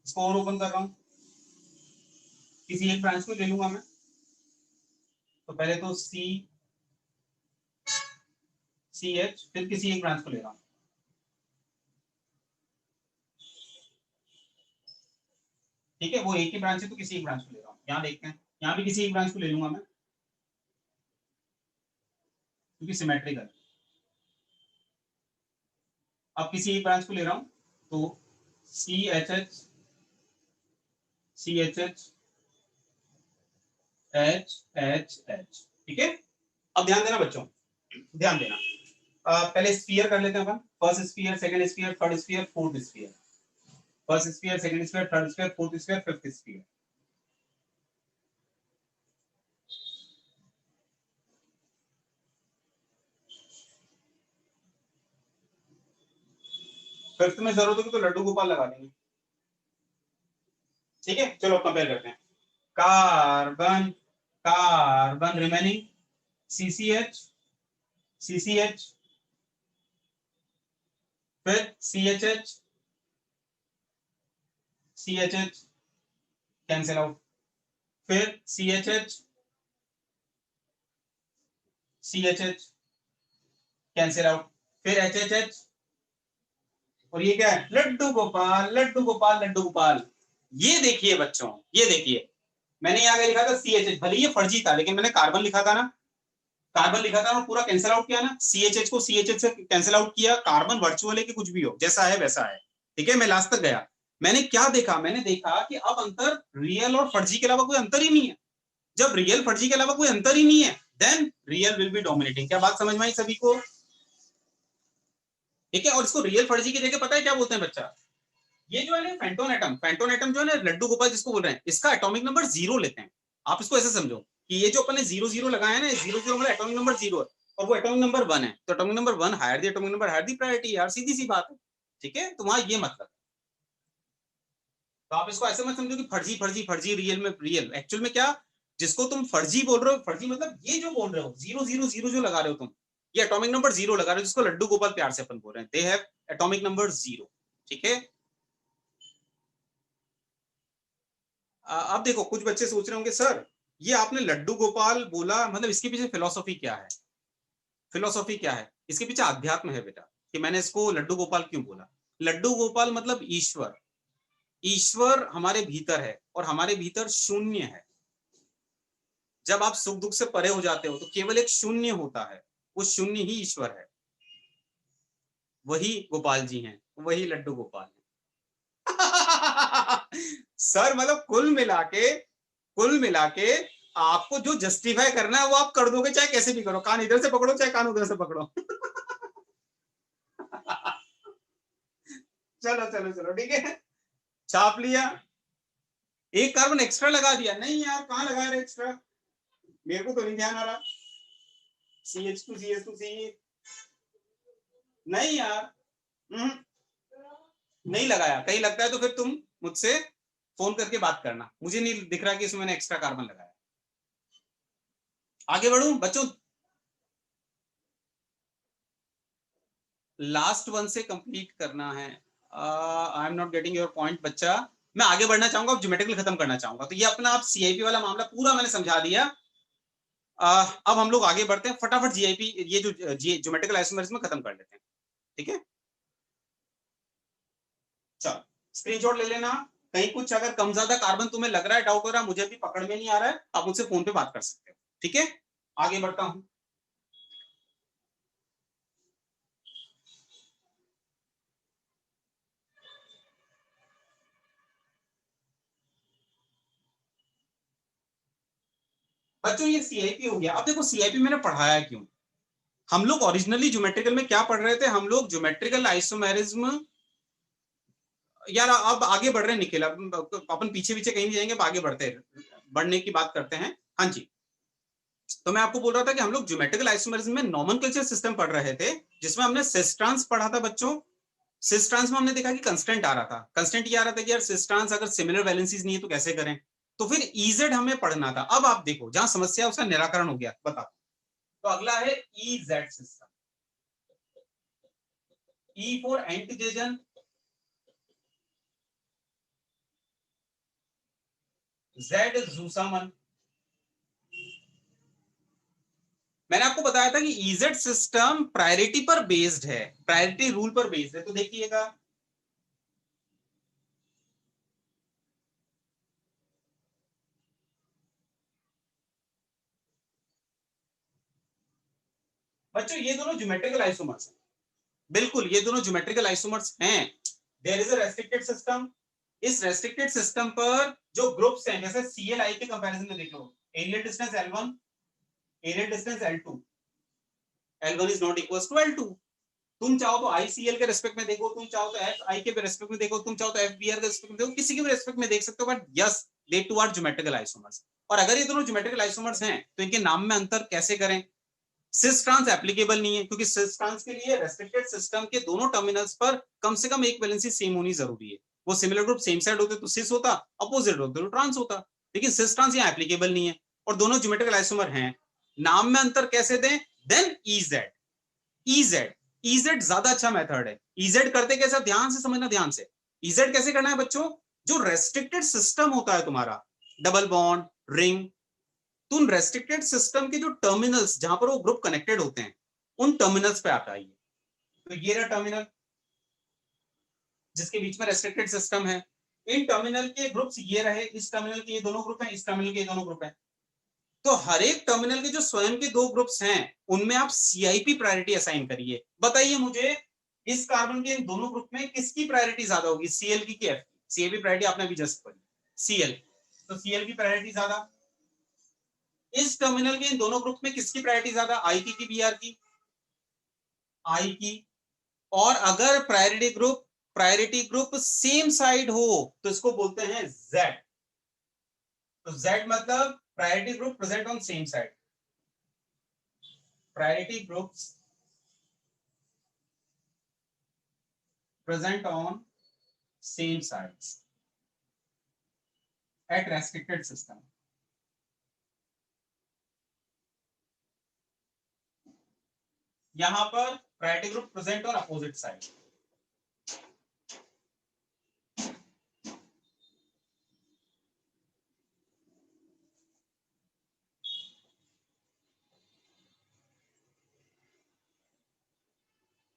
इसको और ओपन कर रहा हूं, किसी एक ब्रांच को ले लूंगा मैं। तो पहले तो CH, फिर किसी एक ब्रांच को ले रहा हूं। ठीक है, वो एक ही ब्रांच है तो किसी एक ब्रांच को ले रहा हूँ, यहाँ देखते हैं, यहाँ भी किसी एक ब्रांच को ले लूंगा मैं, क्योंकि सिमेट्रिकल। अब किसी एक ब्रांच को ले रहा हूँ, तो CHH, CHH, H H H, ठीक है। अब ध्यान देना बच्चों, ध्यान देना। पहले स्फीयर कर लेते हैं अपन, first sphere, second sphere, third sphere, fourth sphere. First sphere, second sphere, third sphere, fourth sphere, fifth sphere. Fifth में जरूरत होगी तो लड्डू गोपाल लगा देंगे, ठीक है। चलो कंपेयर करते हैं। Carbon, carbon remaining CCH, CCH, फिर CHH, CHH कैंसिल आउट, फिर CHH, CHH कैंसिल आउट, फिर HHH, और ये क्या है, लड्डू गोपाल, लड्डू गोपाल, लड्डू गोपाल। ये देखिए बच्चों, ये देखिए, मैंने यहाँ लिखा था CHH, भले ये फर्जी था लेकिन मैंने कार्बन लिखा था ना, कार्बन लिखा था और पूरा कैंसिल आउट किया ना, CHH को CHH से कैंसिल आउट किया, कार्बन वर्चुअल है कि कुछ भी हो, जैसा है वैसा है, ठीक है। मैं लास्ट तक गया, मैंने क्या देखा, मैंने देखा कि अब अंतर रियल और फर्जी के अलावा कोई अंतर ही नहीं है। जब रियल फर्जी के अलावा कोई अंतर ही नहीं है, then real will be dominating. क्या बात समझ में आई सभी को, ठीक है। और इसको रियल फर्जी की जगह पता है क्या बोलते हैं बच्चा, ये जो है ना फेंटोन एटम, फेंटोन एटम जो है ना लड्डू गोपाल जिसको बोल रहे हैं, इसका एटॉमिक नंबर 0 लेते हैं। आप इसको ऐसे समझो कि ये जो अपन ने 0 0 लगाया है ना, 0 0 मतलब एटॉमिक नंबर 0 है और वो एटॉमिक नंबर 1 है, तो atomic number 1 higher the atomic number higher the priority, यार सीधी सी बात है, ठीक है। तो वहां ये मतलब, तो आप इसको ऐसे मत समझो कि फर्जी फर्जी फर्जी, रियल में रियल, एक्चुअल में क्या, जिसको तुम फर्जी बोल रहे हो, फर्जी मतलब ये जो बोल रहे हो 0 0 0 जो लगा रहे हो तुम, ये एटॉमिक नंबर 0 लगा रहे हो, जिसको लड्डू गोपाल प्यार से अपन बोल रहे हैं, दे हैव एटॉमिक नंबर 0, ठीक है। अब देखो कुछ बच्चे सोच रहे होंगे सर ये आपने लड्डू गोपाल बोला, मतलब इसके पीछे फिलोसॉफी क्या है, फिलोसॉफी क्या है, इसके पीछे अध्यात्म है बेटा, कि मैंने इसको लड्डू गोपाल क्यों बोला। लड्डू गोपाल मतलब ईश्वर, ईश्वर हमारे भीतर है और हमारे भीतर शून्य है। जब आप सुख दुख से परे हो जाते हो तो केवल एक शून्य होता है, वो शून्य ही ईश्वर है, वही गोपाल जी हैं, वही लड्डू गोपाल हैं। सर मतलब कुल मिला के आपको जो जस्टिफाई करना है वो आप कर दोगे, चाहे कैसे भी करो, कान इधर से पकड़ो चाहे कान उधर से पकड़ो। चलो चलो चलो ठीक है, छाप लिया। एक कार्बन एक्स्ट्रा लगा दिया, नहीं यार कहाँ लगा रहे एक्स्ट्रा, मेरे को तो नहीं ध्यान आ रहा। CH2 नहीं यार, नहीं लगाया, कहीं लगता है तो फिर तुम मुझसे फोन करके बात करना, मुझे नहीं दिख रहा कि इसमें मैंने एक्स्ट्रा कार्बन लगाया। आगे बढ़ू बच्चों, लास्ट वन से कंप्लीट करना है। I am not getting your point बच्चा, मैं आगे बढ़ना चाहूंगा, ज्योमेट्रिकल खत्म करना चाहूंगा, तो ये अपना आप CIP वाला मामला पूरा मैंने समझा दिया। अब हम लोग आगे बढ़ते हैं, फटाफट GIP ये जो ज्योमेट्रिकल आइसोमेरिज्म में खत्म कर लेते हैं, ठीक है। चलो स्क्रीनशॉट ले लेना, कहीं कुछ अगर कम ज्यादा कार्बन तुम्हें लग रहा है, डाउट हो रहा है, मुझे भी पकड़ में नहीं आ रहा है, आप मुझसे फोन पे बात कर सकते हो, ठीक है। आगे बढ़ता हूं, बच्चों ये CIP हो गया। अब देखो CIP मैंने पढ़ाया क्यों, हम लोग ओरिजिनली ज्योमेट्रिकल में क्या पढ़ रहे थे, हम लोग ज्योमेट्रिकल आइसोमेरिज्म, यार अब आगे बढ़ रहे हैं निखिल, अब अपन पीछे पीछे कहीं नहीं जाएंगे, अब आगे बढ़ते हैं, बढ़ने की बात करते हैं। हाँ जी, तो मैं आपको बोल रहा था कि हम लोग ज्योमेट्रिकल आइसोमेरिज्म में नोमेनक्लेचर सिस्टम पढ़ रहे थे, जिसमें हमने सिस्ट्रांस पढ़ा था बच्चों। सिस्ट्रांस में हमने देखा कि कंस्टेंट आ रहा था, कंस्टेंट ये आ रहा था कि यार सिस्ट्रांस अगर सिमिलर वैलेंसीज नहीं है तो कैसे करें, तो फिर EZ हमें पढ़ना था। अब आप देखो जहां समस्या है उसका निराकरण हो गया, बताओ। तो अगला है EZ system, E for antigen, Z जूसामन। मैंने आपको बताया था कि EZ सिस्टम प्रायोरिटी पर बेस्ड है, प्रायोरिटी रूल पर बेस्ड है, तो देखिएगा बच्चों ये दोनों ज्योमेट्रिकल आइसोमर्स हैं, बिल्कुल ये दोनों ज्योमेट्रिकल आइसोमर्स हैं। There is a restricted system, इस रेस्ट्रिक्टेड सिस्टम पर जो ग्रुप्स हैं, जैसे CLI के कंपैरिजन में देख लो, aerial distance L1, aerial distance L2, L1 is not equal to L2। तुम चाहो तो ICL के रेस्पेक्ट में देखो, तुम चाहो तो FI के रेस्पेक्ट में देखो, तुम चाहो तो FBR के रेस्पेक्ट में देखो, किसी के भी रेस्पेक्ट में देख सकते हो, but yes they two are geometrical isomers. और अगर ये दोनों ज्योमेट्रिकल आइसोमर्स हैं तो इनके नाम में अंतर कैसे करें? सिस ट्रांस एप्लीकेबल नहीं है, क्योंकि सिस ट्रांस के लिए रेस्ट्रिक्टेड सिस्टम के दोनों टर्मिनल्स पर कम से कम एक वैलेंसी सेम होनी जरूरी है। वो सिमिलर ग्रुप सेम साइड होते तो सिस होता, अपोजिट होते तो ट्रांस होता, लेकिन सिस ट्रांस यहाँ एप्लीकेबल नहीं है और दोनों ज्योमेट्रिकल आइसोमर हैं। नाम में अंतर कैसे दें? देन EZ, EZ ज्यादा अच्छा मेथड है। EZ करते कैसे? ध्यान से समझना, ध्यान से। EZ कैसे करना है बच्चों? जो रेस्ट्रिक्टेड सिस्टम होता है तुम्हारा, डबल बॉन्ड, रिंग, तो उन रेस्ट्रिक्टेड सिस्टम के जो टर्मिनल्स जहां पर वो ग्रुप कनेक्टेड होते हैं, उन टर्मिनल्स पे आता है। तो ये रहा टर्मिनल जिसके बीच में रेस्ट्रिक्टेड सिस्टम है। इन टर्मिनल के ग्रुप्स ये रहे, इस टर्मिनल के ये दोनों ग्रुप हैं, इस टर्मिनल के ये दोनों ग्रुप हैं। तो हर एक टर्मिनल के जो स्वयं के दो ग्रुप्स हैं उनमें आप CIP प्रायोरिटी असाइन करिए। बताइए मुझे, इस कार्बन के इन दोनों ग्रुप में किसकी प्रायोरिटी ज्यादा होगी, Cl की F की? CIP प्रायोरिटी आपने अभी जस्ट पढ़ी, Cl, तो Cl की प्रायोरिटी ज्यादा। इस टर्मिनल के इन दोनों ग्रुप में किसकी प्रायोरिटी ज्यादा, I की Br की? I की। और अगर प्रायोरिटी ग्रुप सेम साइड हो तो इसको बोलते हैं Z। तो Z मतलब priority group present on same side, priority groups present on same sides at restricted system. यहां पर priority group present on opposite side.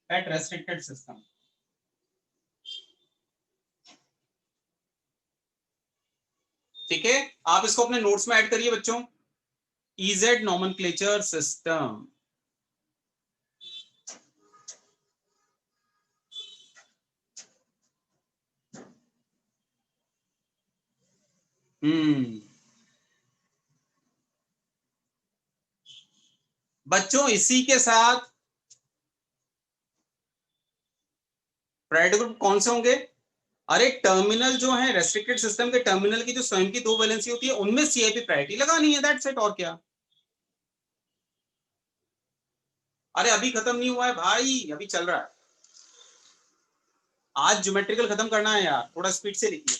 At restricted system. ठीक है, आप इसको अपने नोट्स में ऐड करिए बच्चों। EZ nomenclature system. बच्चों इसी के साथ प्रायोरिटी ग्रुप कौन से होंगे? अरे टर्मिनल जो है रेस्ट्रिक्टेड सिस्टम के टर्मिनल की जो स्वयं की दो वैलेंसी होती है उनमें CIP प्रायोरिटी लगानी है, दैट्स इट। और क्या? अरे अभी खत्म नहीं हुआ है भाई, अभी चल रहा है। आज ज्योमेट्रिकल खत्म करना है यार, थोड़ा स्पीड से लिखिए।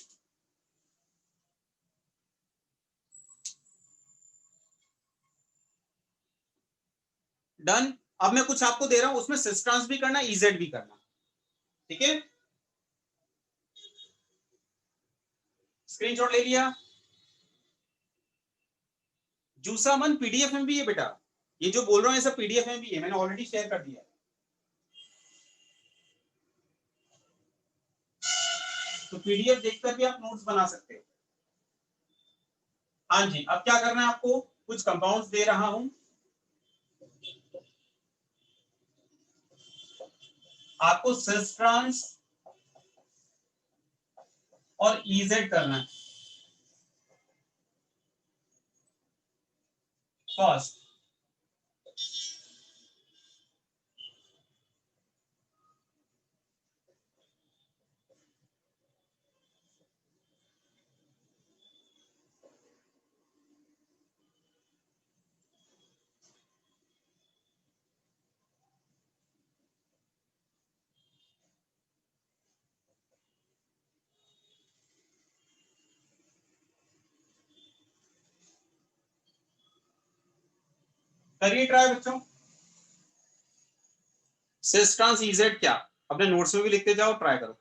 डन। अब मैं कुछ आपको दे रहा हूं, उसमें सिस ट्रांस भी करना, EZ भी करना, ठीक है? स्क्रीनशॉट ले लिया? जूसामन PDF में भी है बेटा, ये जो बोल रहा हूं ये सब PDF में भी है, मैंने ऑलरेडी शेयर कर दिया है। तो PDF देखकर भी आप नोट्स बना सकते हो। हाँ जी, अब क्या करना है आपको, कुछ कंपाउंड्स दे रहा हूं, आपको सिस ट्रांस और EZ करना है फर्स्ट। करिए ट्राई बच्चों, सिस ट्रांस EZ क्या, अपने नोट्स में भी लिखते जाओ, ट्राई करो।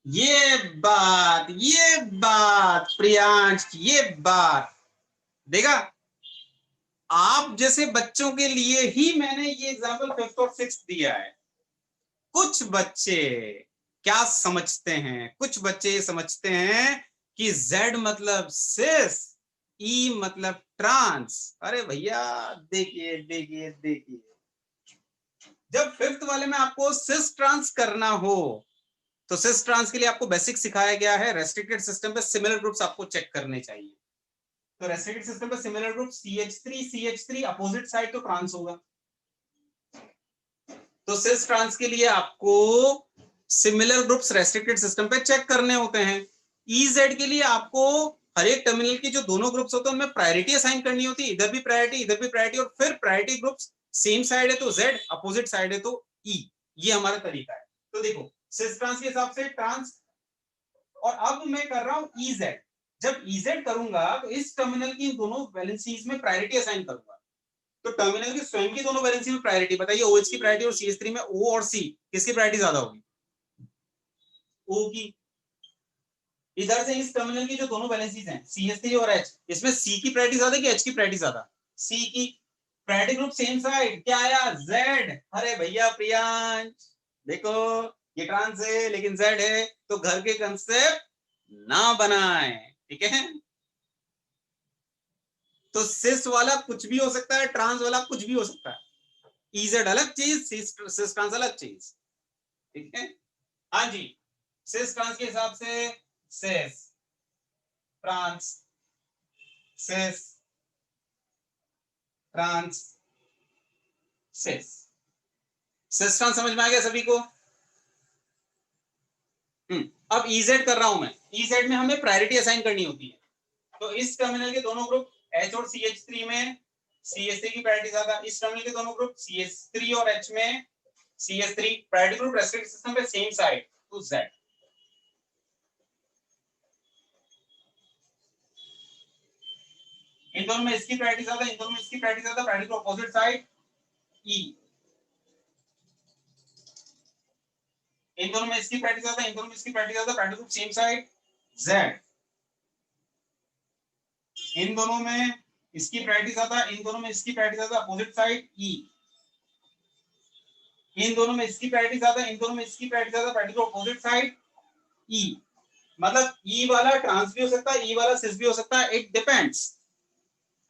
ये बात प्रियांश, ये बात देखा, आप जैसे बच्चों के लिए ही मैंने ये एग्जाम्पल 5th और 6th दिया है। कुछ बच्चे क्या समझते हैं, कुछ बच्चे समझते हैं कि Z मतलब सिस, E मतलब ट्रांस। अरे भैया देखिए देखिए देखिए, जब फिफ्थ वाले में आपको सिस ट्रांस करना हो तो सिस ट्रांस के लिए आपको बेसिक सिखाया गया है, रेस्ट्रिक्टेड सिस्टम पे सिमिलर ग्रुप्स आपको चेक करने चाहिए। तो रेस्ट्रिक्टेड सिस्टम पे similar group CH3 opposite side तो ट्रांस होगा। तो सिस ट्रांस के लिए आपको सिमिलर ग्रुप्स रेस्ट्रिक्टेड सिस्टम पे चेक करने होते हैं। EZ के लिए आपको हर एक टर्मिनल की जो दोनों ग्रुप्स होते हैं उनमें प्रायोरिटी असाइन करनी होती है, इधर भी प्रायोरिटी इधर भी प्रायोरिटी, और फिर प्रायोरिटी ग्रुप्स सेम साइड है तो Z, अपोजिट साइड है तो E। ये हमारा तरीका है। तो देखो सिस ट्रांस के हिसाब से ट्रांस, और अब मैं कर रहा हूं EZ। जब EZ करूंगा तो इस टर्मिनल की दोनों वैलेंसीज में प्रायोरिटी असाइन करूंगा। तो टर्मिनल की स्वयं की दोनों वैलेंसी में प्रायोरिटी बताइए, OH की प्रायोरिटी और CH3 में O और C किसकी प्रायोरिटी ज्यादा होगी? O की। इधर से इस टर्मिनल की जो दोनों वैलेंसीज हैं CH3 और H, इसमें C की प्रायोरिटी ज्यादा कि H की प्रायोरिटी ज्यादा? C की। प्रायोरिटी ग्रुप सेम साइड, क्या आया? Z। अरे भैया प्रियांश देखो, ये ट्रांस है लेकिन Z है, तो घर के कंसेप्ट ना बनाए, ठीक है? तो सिस वाला कुछ भी हो सकता है, ट्रांस वाला कुछ भी हो सकता है। EZ अलग चीज, सिस ट्रांस अलग चीज, ठीक है? हाँ जी, सिस ट्रांस के हिसाब से सिस ट्रांस, सिस ट्रांस, सिस। सिस ट्रांस समझ में आ गया सभी को? अब EZ कर रहा हूं मैं। EZ में हमें प्रायोरिटी असाइन करनी होती है। तो इस टर्मिनल के दोनों ग्रुप H और CH3 में CH3 की प्रायोरिटी ज्यादा, इस टर्मिनल के दोनों ग्रुप CH3 और H में CH3, priority group restricted system पे सेम साइड तो Z। इन दोनों में इसकी प्रायोरिटी ज्यादा, इन दोनों में इसकी प्रायोरिटी ज्यादा, priority group opposite side E। इन दोनों में इसकी प्रायोरिटी ज्यादा, इन दोनों में इसकी प्रायोरिटी ज्यादा, priority group same side Z। इन दोनों में इसकी प्रायोरिटी ज्यादा, इन दोनों में इसकी प्रायोरिटी ज्यादा, अपोजिट साइड E। इन दोनों में इसकी प्रायोरिटी ज्यादा, इन दोनों में इसकी प्रायोरिटी ज्यादा, priority group opposite side E। मतलब E वाला ट्रांस भी हो सकता है, E वाला सिस भी हो सकता है, इट डिपेंड्स।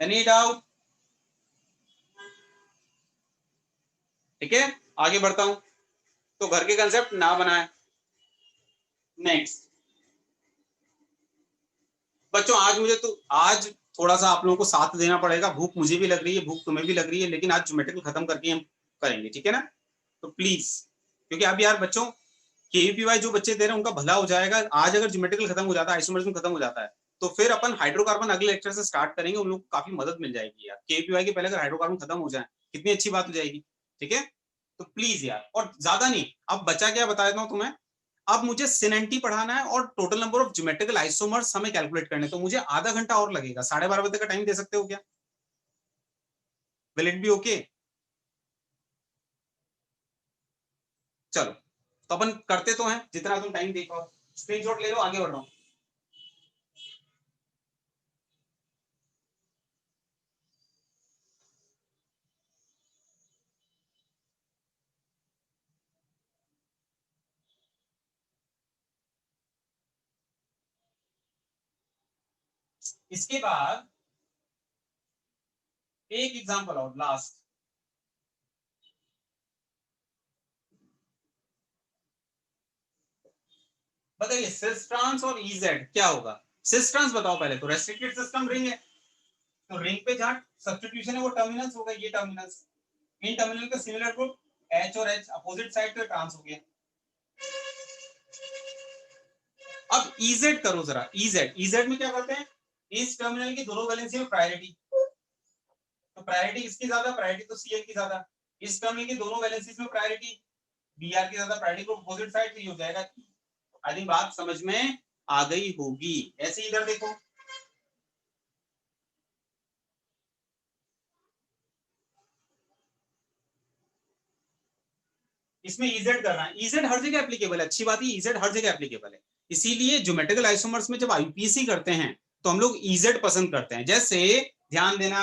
Any doubt? ठीक है, आगे बढ़ता हूं। तो घर के कंसेप्ट ना बनाए। नेक्स्ट बच्चों, आज थोड़ा सा आप लोगों को साथ देना पड़ेगा, भूख मुझे भी लग रही है, भूख तुम्हें भी लग रही है, लेकिन आज ज्योमेट्रिकल खत्म करके हम करेंगे, ठीक है ना? तो प्लीज, क्योंकि अब यार बच्चों KVPY जो बच्चे दे रहे हैं उनका भला हो जाएगा। आज अगर ज्योमेट्रिकल खत्म हो जाता है, आइसोमेरिज्म खत्म हो जाता है, तो फिर अपन हाइड्रोकार्बन अगले लेक्चर से स्टार्ट करेंगे, उन लोग को काफी मदद मिल जाएगी यार। KVPY के पहले अगर हाइड्रोकार्बन खत्म हो जाए कितनी अच्छी बात हो जाएगी, ठीक है? तो प्लीज यार, और ज्यादा नहीं, अब बचा क्या बता देता हूं तुम्हें। अब मुझे सिनेंटी पढ़ाना है और total number of geometrical isomers हमें कैलकुलेट करने, तो मुझे आधा घंटा और लगेगा। 12:30 बजे का टाइम दे सकते हो क्या? Will it be okay? चलो, तो अपन करते तो हैं जितना तुम टाइम देखो। स्क्रीनशॉट ले लो, आगे बढ़ रहा हूं। इसके बाद एक एग्जांपल और लास्ट। बताइए सिस ट्रांस और EZ क्या होगा? सिस ट्रांस बताओ पहले तो। रेस्ट्रिक्टेड सिस्टम रिंग है, तो रिंग पे जहां सब्स्टिट्यूशन है वो टर्मिनल्स होगा, ये टर्मिनल्स। इन टर्मिनल का सिमिलर ग्रुप H और H अपोजिट साइड पे ट्रांस हो गया। अब EZ करो जरा। EZ में क्या करते हैं, इस टर्मिनल की दोनों वैलेंसी में प्रायोरिटी, तो प्रायोरिटी इसकी ज्यादा, प्रायोरिटी तो CL की ज्यादा। इस टर्मिनल की दोनों वैलेंसीज में प्रायोरिटी BR की ज्यादा, प्रायोरिटी को अपोजिट साइड, तो ये हो जाएगा। आई थिंक बात समझ में आ गई होगी। ऐसे इधर देखो, इसमें EZ करना है। EZ हर जगह एप्लीकेबल है, अच्छी बात है, EZ हर जगह एप्लीकेबल है। इसीलिए ज्योमेट्रिकल आइसोमर्स में जब IUPAC करते हैं तो हम लोग EZ पसंद करते हैं। जैसे ध्यान देना,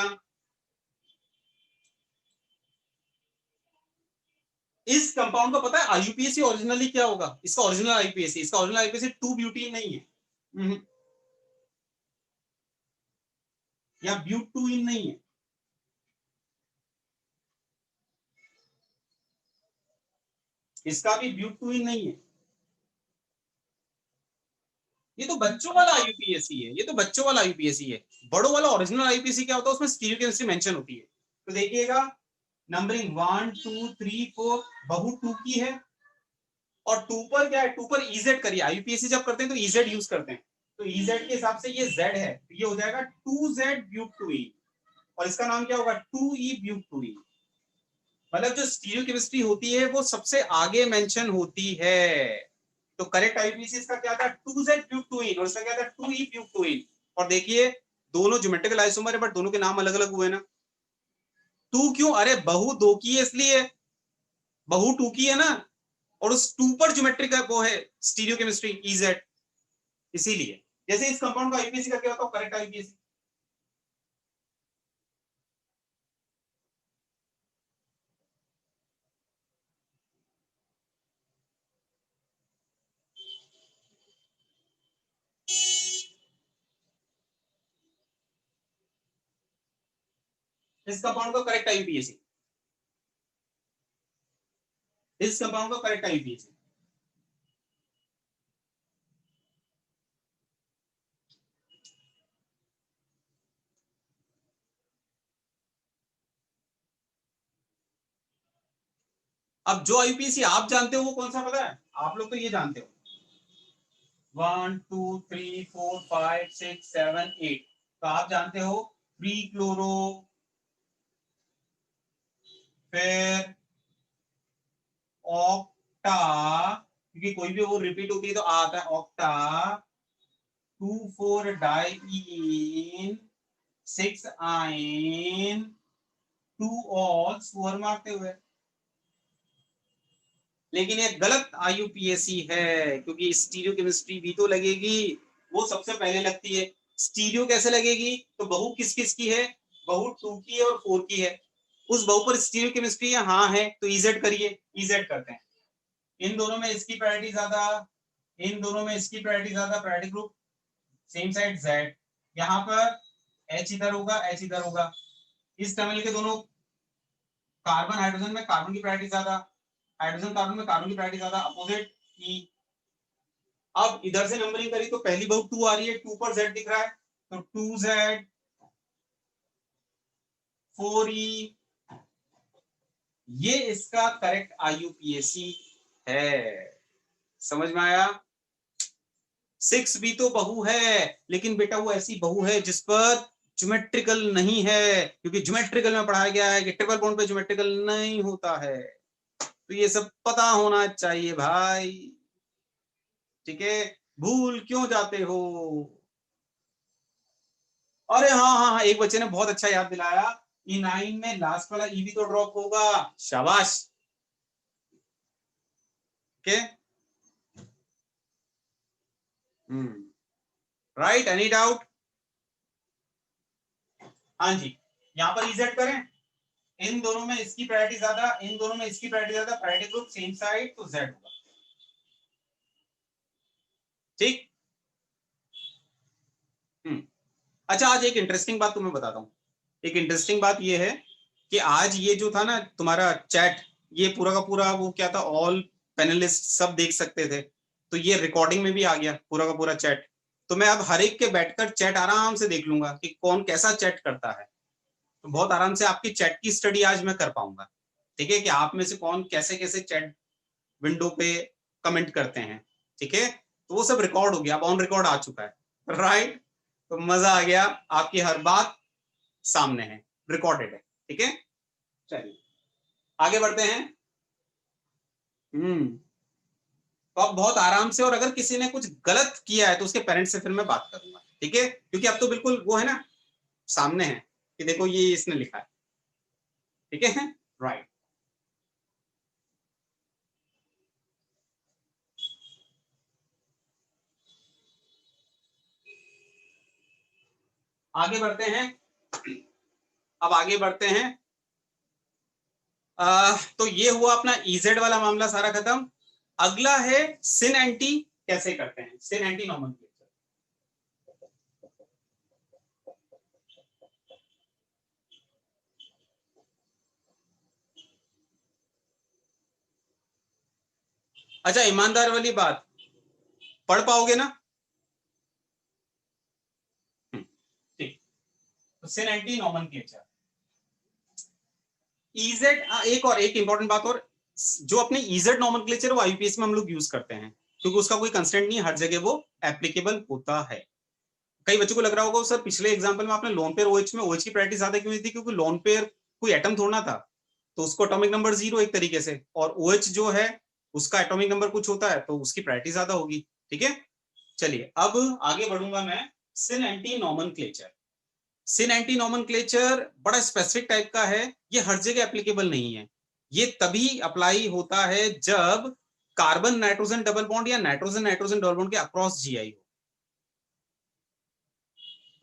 इस कंपाउंड का पता है आईयूपीएसी ओरिजिनली क्या होगा? इसका ओरिजिनल आईयूपीएसी, इसका ओरिजिनल आईयूपीएसी 2 ब्यूटीन नहीं है, या ब्यूटूइन नहीं है, इसका भी ब्यूटूइन नहीं है। ये तो बच्चों वाला आईयूपीएसी है, ये तो बच्चों वाला आईयूपीएसी है। बड़ों वाला ओरिजिनल आईयूपीएसी क्या होता है? उसमें स्टीरियोकेमिस्ट्री मेंशन होती है। तो देखिएगा नंबरिंग 1 2 3 4 बहु 2 की है, और 2 पर क्या है? 2 पर इजेड करिए, आईयूपीएसी जब करते हैं तो इजेड यूज करते हैं, तो इजेड के हिसाब से ये जेड है, तो ये हो जाएगा 2z ब्यूटूइन, और इसका नाम क्या होगा? 2e ब्यूटूइन। मतलब जो स्टीरियोकेमिस्ट्री होती है वो सबसे आगे मेंशन होती है। तो करेक्ट आईयूपीएसी इसका क्या था? 2z ब्यूटूइन, और इसका क्या था? 2e ब्यूटूइन। और देखिए दोनों ज्योमेट्रिकल आइसोमर है, बट दोनों के नाम अलग अलग हुए ना। 2 क्यों? अरे बहु 2 की है इसलिए, बहु 2 की है ना, और उस 2 पर ज्योमेट्रिक वो है स्टीरियोकेमिस्ट्री इजेड, इसीलिए। जैसे इस कंपाउंड का आईयूपीएसी का क्या होता है? Correct IUPAC. इस कंपाउंड का करेक्ट आईयूपीएसी, इस कंपाउंड का करेक्ट आईयूपीएसी। अब जो आईयूपीएसी आप जानते हो वो कौन सा पता है? आप लोग तो ये जानते हो 1 2 3 4 5 6 7 8, तो आप जानते हो फ्री क्लोरो, फिर ऑक्टा, क्योंकि कोई भी वो रिपीट होती है तो आता है ऑक्टा, 2 4 डाइईन, 6 आइन, 2 ऑल सुअर मारते हुए। लेकिन ये गलत आईयूपीएसी है, क्योंकि स्टीरियो केमिस्ट्री भी तो लगेगी, वो सबसे पहले लगती है। स्टीरियो कैसे लगेगी? तो बहु किस किस की है? बहु 2 की है और 4 की है। उस बहु पर स्टीरियो केमिस्ट्री हाँ है, तो इजेड करिए, इजेड करते हैं। इन दोनों में इसकी प्रायोरिटी ज्यादा, इन दोनों में इसकी प्रायोरिटी ज्यादा, priority group same side Z. यहाँ पर एच इधर होगा, एच इधर होगा। इस टनल के दोनों कार्बन हाइड्रोजन में कार्बन की प्रायोरिटी ज्यादा, हाइड्रोजन कार्बन में कार्बन की प्रायोरिटी ज्यादा, अपोजिट ई। अब इधर से नंबरिंग करी तो पहली बहु 2 आ रही है, 2 पर जेड दिख रहा है, तो 2z 4e, ये इसका करेक्ट आईयूपीएसी है। समझ में आया? 6 भी तो बहु है, लेकिन बेटा वो ऐसी बहु है जिस पर ज्योमेट्रिकल नहीं है, क्योंकि ज्योमेट्रिकल में पढ़ाया गया है कि ट्रिपल बॉन्ड पे ज्योमेट्रिकल नहीं होता है। तो ये सब पता होना चाहिए भाई, ठीक है? भूल क्यों जाते हो? अरे हाँ हाँ हाँ, एक बच्चे ने बहुत अच्छा याद दिलाया, E9 में लास्ट वाला ई भी तो ड्रॉप होगा। शाबाश। Okay, right, any doubt? हाँ जी, यहाँ पर इजेड करें, इन दोनों में इसकी प्रायोरिटी ज्यादा, इन दोनों में इसकी प्रायोरिटी ज्यादा, प्रायोरिटी ग्रुप सेम साइड, तो जेड होगा। ठीक। अच्छा, आज एक इंटरेस्टिंग बात तुम्हें बताता हूँ। एक इंटरेस्टिंग बात ये है कि आज ये जो था ना तुम्हारा चैट, ये पूरा का पूरा वो क्या था, ऑल पैनलिस्ट सब देख सकते थे, तो ये रिकॉर्डिंग में भी आ गया पूरा का पूरा चैट। तो मैं अब हर एक के बैठकर चैट आराम से देख लूंगा कि कौन कैसा चैट करता है, तो बहुत आराम से आपकी चैट की स्टडी आज मैं कर पाऊंगा। ठीक है, कि आप में से कौन कैसे कैसे चैट विंडो पे कमेंट करते हैं। ठीक है, तो वो सब रिकॉर्ड हो गया, अब ऑन रिकॉर्ड आ चुका है, राइट? तो मजा आ गया, आपकी हर बात सामने है, रिकॉर्डेड है। ठीक है, चलिए आगे बढ़ते हैं। तो अब बहुत आराम से, और अगर किसी ने कुछ गलत किया है तो उसके पेरेंट्स से फिर मैं बात करूंगा, ठीक है? क्योंकि अब तो बिल्कुल वो है ना, सामने है कि देखो ये इसने लिखा है। ठीक है, राइट। आगे बढ़ते हैं, अब आगे बढ़ते हैं। तो ये हुआ अपना इजेड वाला मामला सारा खत्म। अगला है सिन एंटी कैसे करते हैं, सिन एंटी नॉमेनक्लेचर। अच्छा, ईमानदार वाली बात, पढ़ पाओगे ना? ठीक, तो सिन एंटी नॉमेनक्लेचर इजेड। एक इंपॉर्टेंट बात और, जो अपने इजेड नॉमेनक्लेचर वो आईपीएस में हम लोग यूज करते हैं क्योंकि उसका कोई कंस्टेंट नहीं, हर जगह वो एप्लीकेबल होता है। कई बच्चों को लग रहा होगा सर पिछले एग्जांपल में आपने लोन पेयर ओएच में ओएच की प्रायोरिटी ज्यादा क्यों थी, क्योंकि लोन पेयर कोई एटम थोड़ा था, तो उसको एटॉमिक नंबर 0 एक तरीके से, और ओएच जो है उसका एटॉमिक नंबर कुछ होता है तो उसकी प्रायोरिटी ज्यादा होगी। ठीक है, चलिए अब आगे बढ़ूंगा मैं। सिन एंटी नॉमेनक्लेचर, सिन एंटी नॉमेनक्लेचर बड़ा स्पेसिफिक टाइप का है, ये हर जगह एप्लीकेबल नहीं है। ये तभी अप्लाई होता है जब कार्बन नाइट्रोजन डबल बॉन्ड या नाइट्रोजन नाइट्रोजन डबल बॉन्ड के अक्रॉस जीआई हो।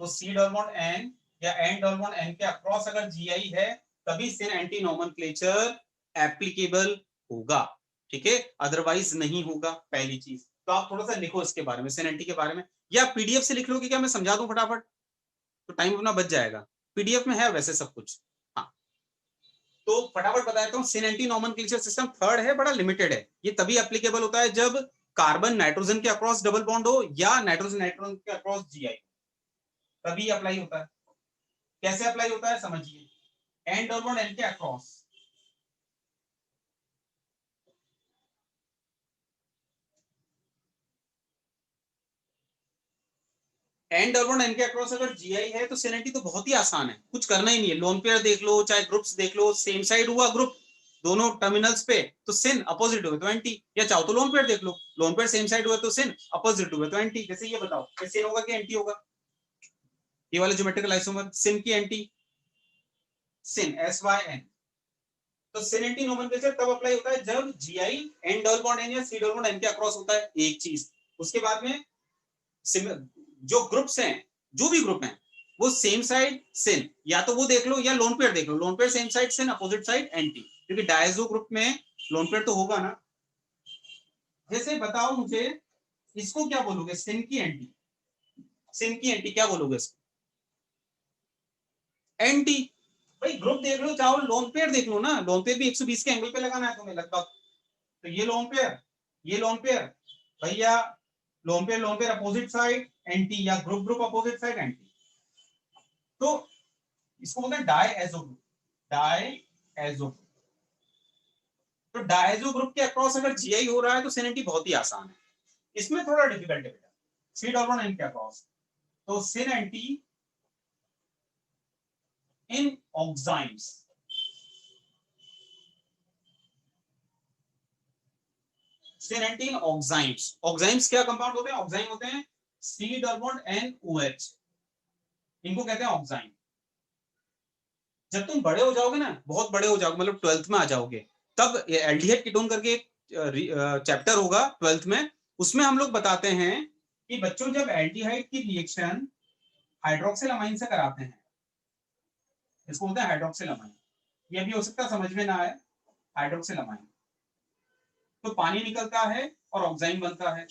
तो सी डबल बॉन्ड एन या एन डबल बॉन्ड एन के अक्रॉस अगर जीआई है तभी सिन एंटी नॉमेनक्लेचर एप्लीकेबल होगा। ठीक है, अदरवाइज नहीं होगा, पहली चीज। तो आप थोड़ा सा लिखो इसके बारे में, सिन एंटी के बारे में, या पीडीएफ से लिख लो कि क्या मैं समझा दूं फटाफट, तो टाइम अपना बच जाएगा। पीडीएफ में है वैसे सब कुछ। हाँ, तो फटाफट बता देता हूँ। सिन एंटी नॉमेनक्लेचर सिस्टम थर्ड है, बड़ा लिमिटेड है। ये तभी एप्लीकेबल होता है जब कार्बन नाइट्रोजन के अक्रॉस डबल बॉन्ड हो या नाइट्रोजन नाइट्रोजन के अक्रॉस जीआई, तभी अप्लाई होता है। कैसे अप्लाई होता है समझिए, एन डबल बॉन्ड एन के across, N double bond N के अक्रॉस अगर जीआई है तो सिन एंटी तो बहुत ही आसान है, कुछ करना ही नहीं है। लोन पेयर देख लो चाहे ग्रुप्स देख लो, सेम साइड हुआ ग्रुप दोनों टर्मिनल्स पे तो सिन, अपोजिट हुए तो एंटी। या चाहो तो लोन पेयर देख लो, लोन पेयर सेम साइड हुआ तो सिन, अपोजिट हुए तो एंटी। जैसे ये बताओ ये सिन होगा कि एंटी होगा? ये वाला ज्योमेट्रिकल आइसोमर सिन की anti, syn S Y N. तो सिन एंटी नोमेनक्लेचर तब अप्लाई होता है जब GI N double bond N या सी डबल बॉन्ड एन के अक्रॉस होता है, एक चीज। उसके बाद में जो ग्रुप्स हैं, जो भी ग्रुप हैं वो सेम साइड सिन, या तो वो देख लो या लोन पेयर देख लो, लोन पेयर सेम साइड सिन, अपोजिट साइड एंटी, क्योंकि डायजो ग्रुप में लोन पेयर तो होगा ना। जैसे बताओ मुझे इसको क्या बोलोगे, सिन की एंटी, सिन की एंटी क्या बोलोगे इसको? एंटी। भाई ग्रुप देख लो, चाहो लोन पेयर देख लो ना, लोन पेयर भी 120 के एंगल पे लगाना है तुम्हें लगभग। तो ये लोन पेयर, ये लोन पेयर, भैया lone pair opposite side anti, या group group opposite side anti. तो इसको बोलते हैं डायएजो ग्रुप, डायएजो। तो डायएजो ग्रुप के अक्रॉस अगर जीआई हो रहा है तो सिन एंटी बहुत ही आसान है। इसमें थोड़ा डिफिकल्ट है बेटा, सी डबल बॉन्ड एन के अक्रॉस, तो syn anti in oximes, syn anti in oximes. Oximes क्या कंपाउंड होते हैं? ऑक्साइम होते हैं C double bond N OH, इनको कहते हैं ऑक्साइम। जब तुम बड़े हो जाओगे ना, बहुत बड़े हो जाओगे, मतलब 12th में आ जाओगे, तब एल्डिहाइड कीटोन करके एक चैप्टर होगा 12th में, उसमें हम लोग बताते हैं कि बच्चों जब एल्डिहाइड की रिएक्शन हाइड्रोक्सिल अमाइन से कराते हैं, इसको बोलते हैं हाइड्रोक्सिल अमाइन। ये भी हो सकता है समझ में ना आए, हाइड्रोक्सिल अमाइन, तो पानी निकलता है और ऑक्साइम बनता है।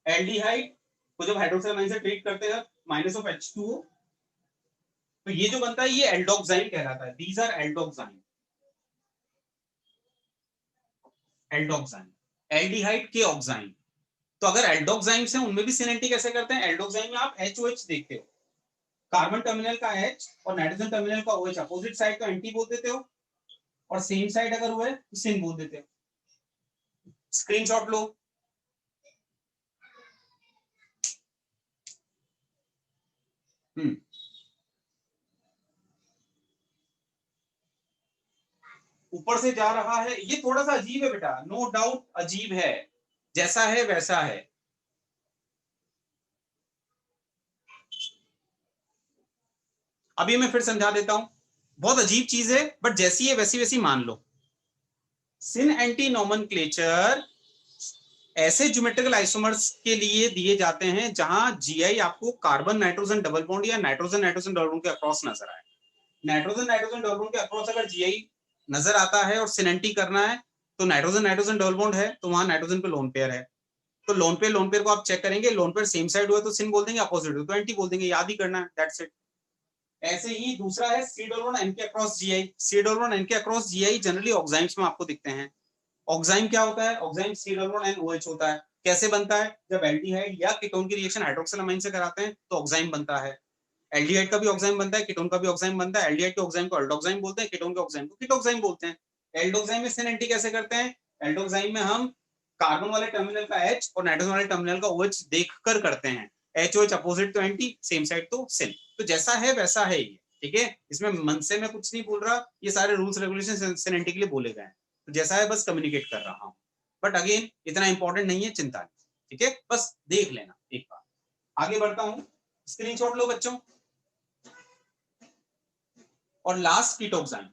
एल्डिहाइड को जब हाइड्रोक्सिल अमाइन से ट्रीट करते हैं माइनस ऑफ H2O, तो ये जो बनता है ये एल्डोक्साइन कहलाता है। दीज आर एल्डोक्साइन, एल्डोक्साइन, एल्डिहाइड के ऑक्साइन। तो अगर एल्डोक्साइम्स हैं उनमें भी सिन एंटी कैसे करते हैं? एल्डोक्साइन में आप HOH देखते हो, कार्बन टर्मिनल का H और नाइट्रोजन टर्मिनल का OH, अपोजिट साइड का एंटी बोल देते हो, और सेम साइड अगर हुआ है तो सिन बोल देते हो। स्क्रीनशॉट लो। ऊपर से जा रहा है, ये थोड़ा सा अजीब है बेटा, नो डाउट अजीब है, जैसा है वैसा है। अभी मैं फिर समझा देता हूं, बहुत अजीब चीज है बट जैसी है वैसी वैसी मान लो। सिन एंटी नोमेनक्लेचर ऐसे ज्योमेट्रिकल आइसोमर्स के लिए दिए जाते हैं जहां जीआई आपको कार्बन नाइट्रोजन डबल बॉन्ड या नाइट्रोजन नाइट्रोजन डबल बॉन्ड के अक्रॉस नजर आए। नाइट्रोजन नाइट्रोजन डबल बॉन्ड के अक्रॉस अगर जीआई नजर आता है और सिनेंटी करना है तो नाइट्रोजन नाइट्रोजन डबल बॉन्ड है तो वहां नाइट्रोजन पे लोन पेयर है, तो लोन पेयर को आप चेक करेंगे, लोन पेयर सेम साइड हुआ तो सिन बोल देंगे, अपोजिट हुआ तो एंटी बोल देंगे, याद ही करना है, दैट्स इट। ऐसे ही दूसरा है सी डबल बॉन्ड एन के across GI. C double bond N के अक्रॉस जीआई जनरली ऑक्साइम्स में आपको दिखते हैं। ऑक्साइम क्या होता है? Oxime C double bond N OH होता है। कैसे बनता है? जब एल्डिहाइड या कीटोन की रिएक्शन हाइड्रोक्सिल से कराते हैं तो ऑक्साइम बनता है। एल्डिहाइड का भी ऑक्साइम बनता है, कीटोन का भी ऑक्साइम बनता है। एल्डिहाइड के ऑक्साइम को अल्डोक्साइम बोलते हैं, कीटोन के ऑक्साइम को कीटोक्साइम बोलते हैं। एल्डोक्साइम में सिन एंटी कैसे करते हैं? एल्डोक्साइम में हम कार्बन वाले टर्मिनल का H और नाइट्रोजन वाले टर्मिनल का OH देखकर करते हैं। HOH अपोजिट तो एंटी, सेम साइड तो सिन। तो जैसा है वैसा है ये, ठीक है। इसमें मन से मैं कुछ नहीं बोल रहा, ये सारे रूल्स रेगुलेशन सिन एंटी के लिए बोले गए हैं। तो जैसा है बस कम्युनिकेट कर रहा हूं, बट अगेन इतना इंपॉर्टेंट नहीं है, चिंता नहीं, ठीक है, बस देख लेना एक बार। आगे बढ़ता हूं, स्क्रीनशॉट लो बच्चों। और लास्ट कीटोक्साइम,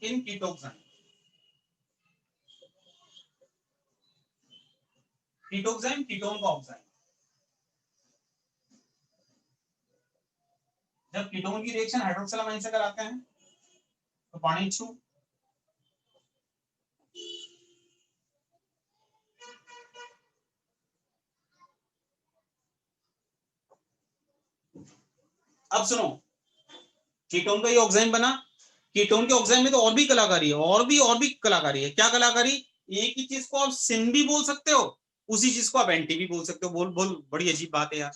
इन कीटोक्साइम, कीटोक्साइम कीटोन का ऑक्साइम। जब कीटोन की रिएक्शन हाइड्रोक्सिल अमाइन से कराते हैं तो पानी छू, अब सुनो, कीटोन का ये ऑक्साइम बना, कीटोन के ऑक्साइम में तो और भी कलाकारी है, और भी कलाकारी है। क्या कलाकारी? एक ही चीज को आप सिन भी बोल सकते हो, उसी चीज को आप एंटी भी बोल सकते हो। बोल बोल, बड़ी अजीब बात है यार।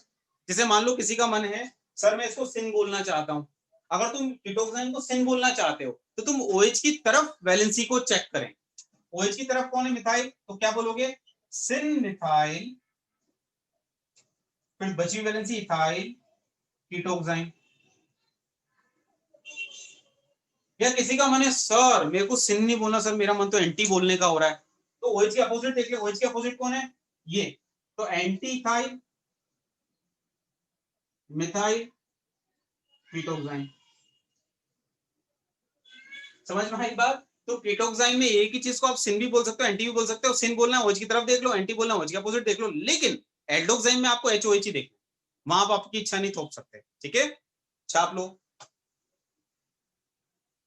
जैसे मान लो किसी का मन है, सर मैं इसको सिन बोलना चाहता हूं। अगर तुम कीटोक्साइम को सिन बोलना चाहते हो तो तुम OH की तरफ वैलेंसी को चेक करें। OH की तरफ कौन है? मिथाइल, तो क्या बोलोगे? सिन मिथाइल, फिर बची वैलेंसी इथाइल कीटोक्साइम। या किसी का मन है, सर मेरे को सिन नहीं बोलना, सर मेरा मन तो एंटी बोलने का हो रहा है, तो OH के अपोजिट देख ले, OH के अपोजिट कौन है? ये, तो एंटी इथाइल मिथाइल कीटोक्साइम। समझ में आई बात? तो कीटोक्साइम में एक ही चीज को आप सिन भी बोल सकते हो, एंटी भी बोल सकते हो। सिन बोलना है OH की तरफ देख लो, एंटी बोलना है OH के अपोजिट देख लो, लेकिन एल्डोक्साइम में आपको HOH ही देखना, वहां आप आपकी इच्छा नहीं थोप सकते, ठीक है, छाप लो।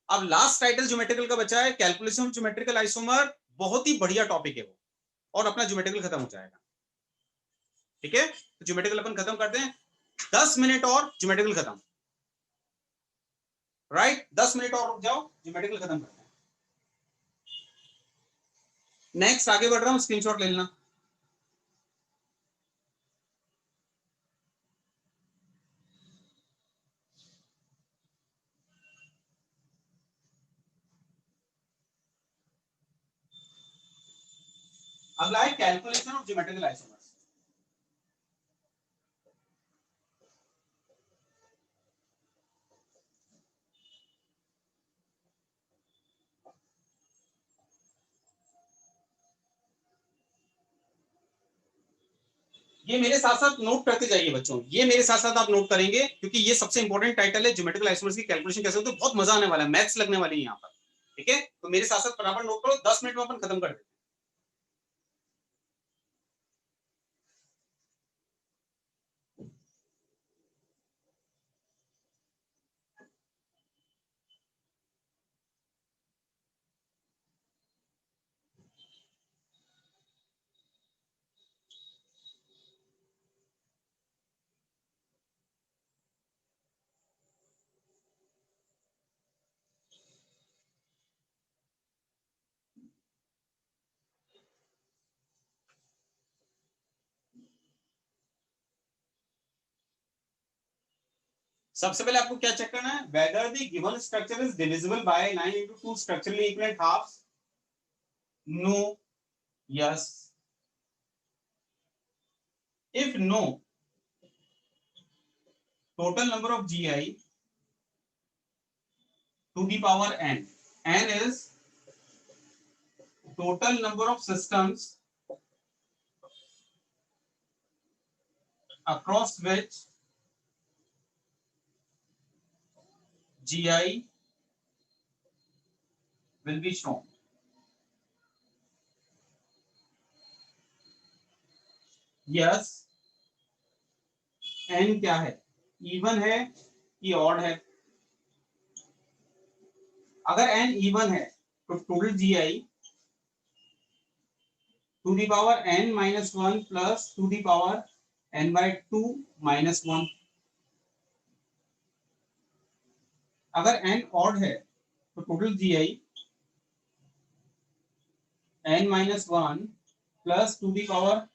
अब लास्ट टाइटल ज्योमेट्रिकल का बचा है, कैलकुलेशन ऑफ ज्योमेट्रिकल आइसोमर। बहुत ही बढ़िया टॉपिक है वो, और अपना ज्योमेट्रिकल खत्म हो जाएगा, ठीक है। तो ज्योमेट्रिकल अपन खत्म करते हैं, 10 मिनट और ज्योमेट्रिकल खत्म, राइट। 10 मिनट और रुक जाओ, ज्योमेट्रिकल खत्म करते हैं। नेक्स्ट आगे बढ़ रहा हूं, स्क्रीनशॉट ले लेना। अगला है कैलकुलेशन ऑफ ज्योमेट्रिकल आइसोमर्स। ये मेरे साथ साथ नोट करते जाइए बच्चों, ये मेरे साथ साथ आप नोट करेंगे, क्योंकि ये सबसे इंपॉर्टेंट टाइटल है, ज्योमेट्रिकल आइसोमर्स की कैलकुलेशन कैसे होती है। बहुत मजा आने वाला है, मैथ्स लगने वाली है यहाँ पर, ठीक है। तो मेरे साथ साथ फटाफट नोट करो, 10 मिनट में अपन खत्म कर देते हैं। सबसे पहले आपको क्या चेक करना है? Whether the given structure is divisible by 9 into 2 structurally equivalent halves. No, yes. If no, total number of GI to the power n. N is total number of systems across which GI will be shown. Yes, n क्या है, even है कि odd है? अगर n even है तो total GI two the power n minus one plus two the power n by two minus one. अगर n odd है तो total GI n minus one plus two the power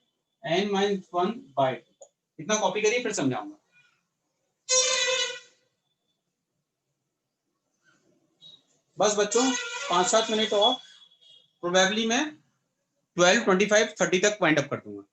n minus one by two. इतना copy करिए, फिर समझाऊंगा। बस बच्चों 5-7 minute और, प्रोबेबली मैं 12, 25, 30 तक वाइंड अप कर दूंगा।